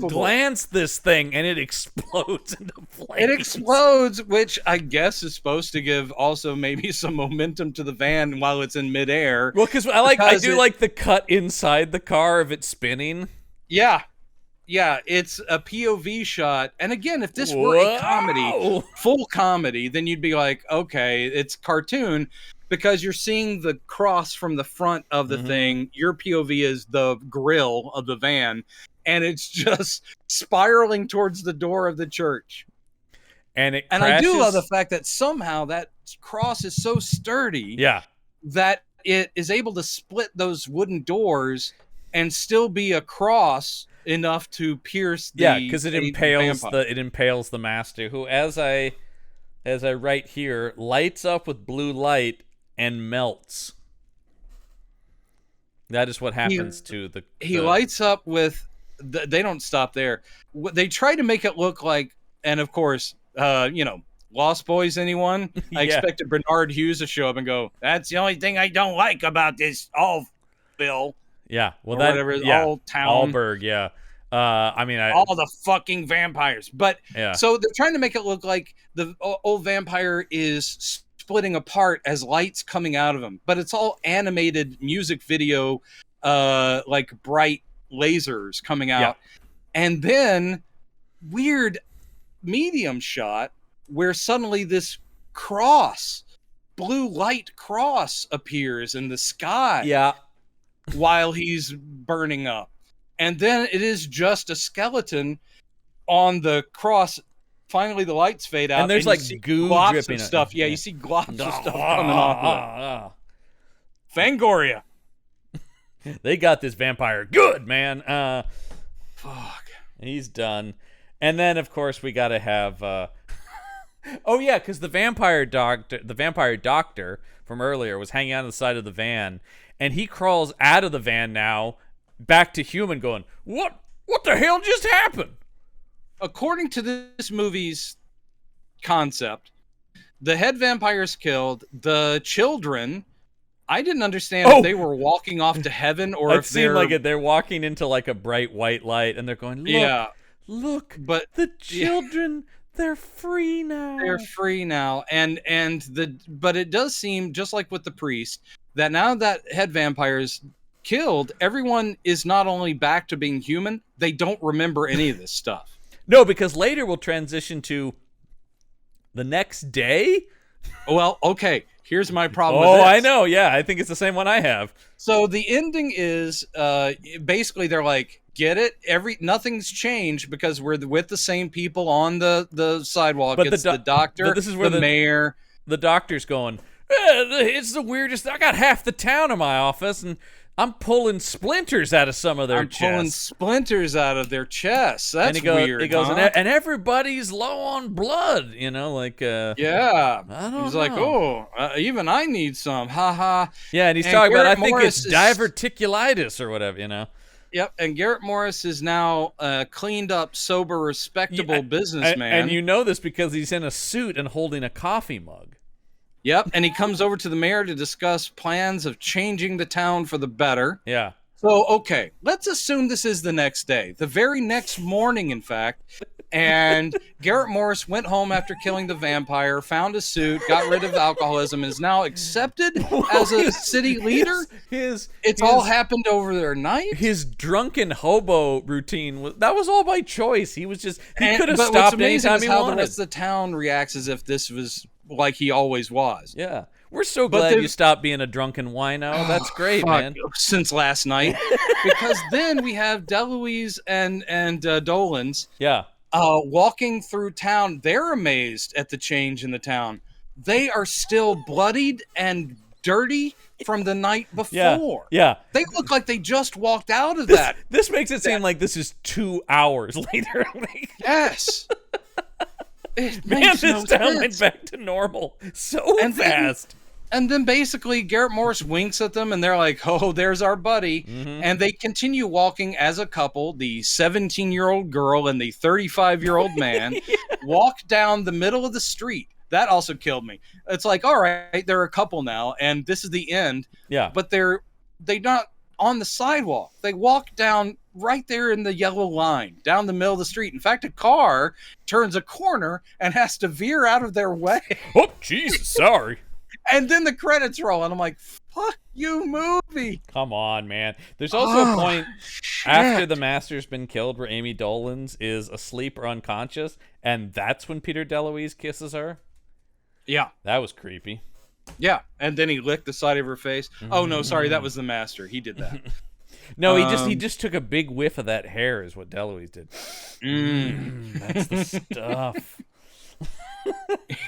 glance this thing and it explodes into flames. It explodes, which I guess is supposed to give also maybe some momentum to the van while it's in midair. Well, because I do like the cut inside the car of it spinning. Yeah, Yeah, it's a POV shot. And again, if this were a comedy, full comedy, then you'd be like, okay, it's cartoon because you're seeing the cross from the front of the thing. Your POV is the grill of the van, and it's just spiraling towards the door of the church. And I do love the fact that somehow that cross is so sturdy that it is able to split those wooden doors and still be a cross enough to pierce the because it impales the master, who, as I write here, lights up with blue light and melts. That is what happens to the he lights up with they don't stop there. They try to make it look like, and of course, Lost Boys, anyone? I expected Bernard Hughes to show up and go, "That's the only thing I don't like about this Allville." Yeah, well, All town, Allberg, all the fucking vampires. But so they're trying to make it look like the old vampire is splitting apart as lights coming out of him, but it's all animated music video, like bright lasers coming out, and then weird medium shot where suddenly this blue light cross appears in the sky while he's burning up, and then it is just a skeleton on the cross. Finally the lights fade out and there's like goo dripping stuff. You see globs of stuff coming off of it. Fangoria. They got this vampire good, man. Fuck, he's done. And then, of course, we got to have... because the vampire doctor from earlier was hanging on the side of the van, and he crawls out of the van now, back to human, going, What the hell just happened? According to this movie's concept, the head vampire is killed. The children... I didn't understand if they were walking off to heaven or if seemed like they're walking into like a bright white light, and they're going, Look, but the children, they're free now. They're free now. But it does seem, just like with the priest, that now that head vampire is killed, everyone is not only back to being human, they don't remember any of this stuff. No, because later we'll transition to the next day. Well, okay. Here's my problem with this. I know. Yeah, I think it's the same one I have. So the ending is basically they're like, get it? Nothing's changed because we're with the same people on the sidewalk. But it's the doctor, but this is where the mayor. The doctor's going, it's the weirdest. I got half the town in my office, and I'm pulling splinters out of some of their chests. Pulling splinters out of their chests. That's weird. He goes, and everybody's low on blood, like... I don't know. He's like, even I need some. Ha ha. Yeah, and he's talking about, I think it's diverticulitis or whatever, Yep, and Garrett Morris is now a cleaned up, sober, respectable businessman. And you know this because he's in a suit and holding a coffee mug. Yep, and he comes over to the mayor to discuss plans of changing the town for the better. Yeah. So, okay, let's assume this is the next day. The very next morning, in fact. And Garrett Morris went home after killing the vampire, found a suit, got rid of alcoholism, and is now accepted as a city leader. It's all happened over their night. His drunken hobo routine, that was all by choice. He was just, he could have stopped anytime he wanted. How the rest of the town reacts as if this was like he always was. Yeah. We're so glad you stopped being a drunken wino. That's great, man. Since last night. Because then we have DeLuise and Dolans walking through town. They're amazed at the change in the town. They are still bloodied and dirty from the night before. Yeah. They look like they just walked out of that. This makes it seem like this is 2 hours later. Yes. Man, this town went back to normal so fast. And then basically Garrett Morris winks at them and they're like, oh, there's our buddy. Mm-hmm. And they continue walking as a couple. The 17-year-old girl and the 35-year-old man walk down the middle of the street. That also killed me. It's like, all right, they're a couple now and this is the end. Yeah. But they're not on the sidewalk. They walk down right there in the yellow line, down the middle of the street. In fact, a car turns a corner and has to veer out of their way. Oh, Jesus, sorry. And then the credits roll, and I'm like, fuck you, movie. Come on, man. There's also a point. After the master's been killed, where Amy Dolenz is asleep or unconscious, and that's when Peter DeLuise kisses her. Yeah. That was creepy. Yeah, and then he licked the side of her face. Oh no, sorry, that was the master. He did that. No, he just took a big whiff of that hair, is what DeLuise did. That's the stuff.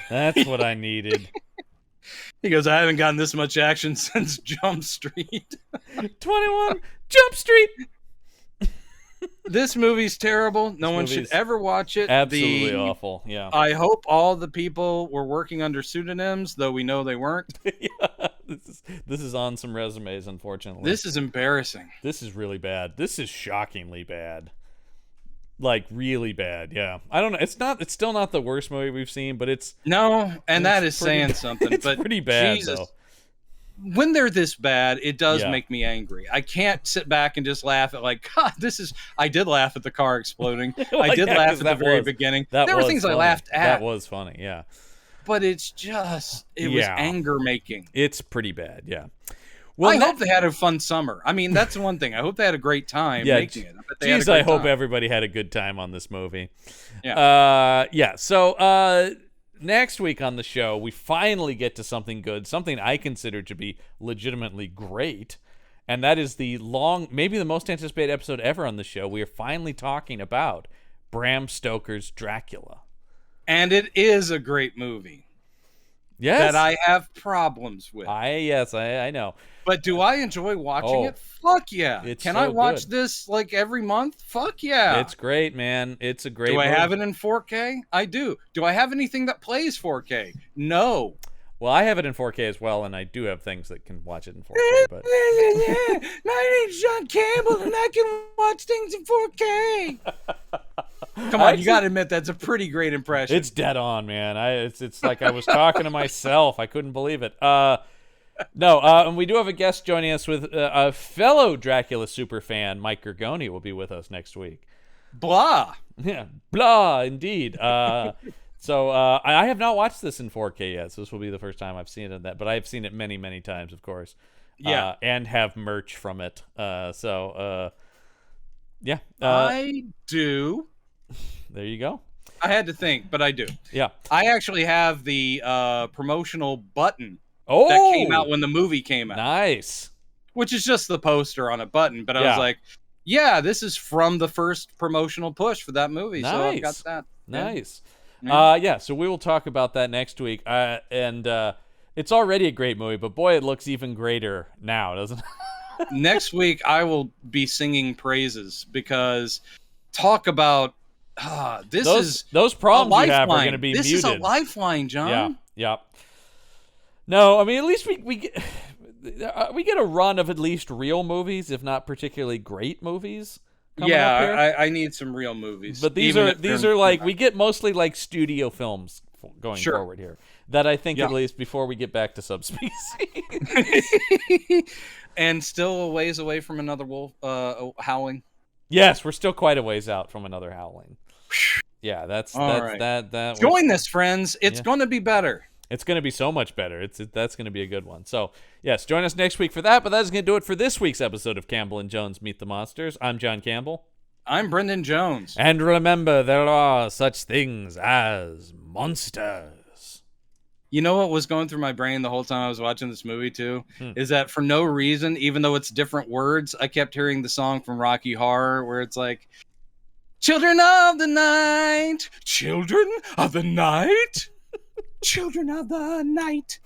That's what I needed. He goes, I haven't gotten this much action since Jump Street. 21 Jump Street. This movie's terrible. No one should ever watch it. Absolutely awful. Yeah. I hope all the people were working under pseudonyms, though we know they weren't. Yeah. This is on some resumes, unfortunately. This is embarrassing. This is really bad. This is shockingly bad. Like really bad. Yeah. I don't know. It's still not the worst movie we've seen, but it's that is saying something. It's but pretty bad Jesus, though. When they're this bad, it does make me angry. I can't sit back and just laugh at God, I did laugh at the car exploding. I did laugh at the very beginning. There were things funny. I laughed at. That was funny, yeah. But it's just, it was anger making. It's pretty bad, yeah. Well, I hope they had a fun summer. I mean, that's one thing. I hope they had a great time making it. I hope everybody had a good time on this movie. Yeah. So next week on the show, we finally get to something good, something I consider to be legitimately great, and that is maybe the most anticipated episode ever on the show. We are finally talking about Bram Stoker's Dracula. And it is a great movie. Yes. That I have problems with. I know. But do I enjoy watching it? Fuck yeah. Can I watch this every month? Fuck yeah. It's great, man. It's a great movie. Do I have it in 4K? I do. Do I have anything that plays 4K? No. Well, I have it in 4K as well, and I do have things that can watch it in 4K. But my name's John Campbell, and I can watch things in 4K. Come on, you got to admit that's a pretty great impression. It's dead on, man. It's like I was talking to myself. I couldn't believe it. And we do have a guest joining us with a fellow Dracula superfan, Mike Gergoni, will be with us next week. Blah. Yeah, blah, indeed. So I have not watched this in 4K yet, so this will be the first time I've seen it in that. But I've seen it many, many times, of course. Yeah. And have merch from it. Yeah. I do. There you go. I had to think, but I do. Yeah. I actually have the promotional button that came out when the movie came out. Nice. Which is just the poster on a button, but I was like, yeah, this is from the first promotional push for that movie. Nice. So I've got that. Nice. Yeah. So we will talk about that next week. And it's already a great movie, but boy, it looks even greater now, doesn't it? Next week, I will be singing praises because talk about those problems you have are going to be muted. This is a lifeline, John. Yeah. No, I mean, at least we get a run of at least real movies, if not particularly great movies. I need some real movies. But these are like we get mostly like studio films going forward here. That I think at least before we get back to Subspecies. And still a ways away from another wolf howling. Yes, we're still quite a ways out from another howling. Yeah, that's right. that. Join this, friends. It's going to be better. It's going to be so much better. That's going to be a good one. So, yes, join us next week for that. But that's going to do it for this week's episode of Campbell and Jones Meet the Monsters. I'm John Campbell. I'm Brendan Jones. And remember, there are such things as monsters. You know what was going through my brain the whole time I was watching this movie, too? Is that for no reason, even though it's different words, I kept hearing the song from Rocky Horror where it's like, children of the night, children of the night, children of the night.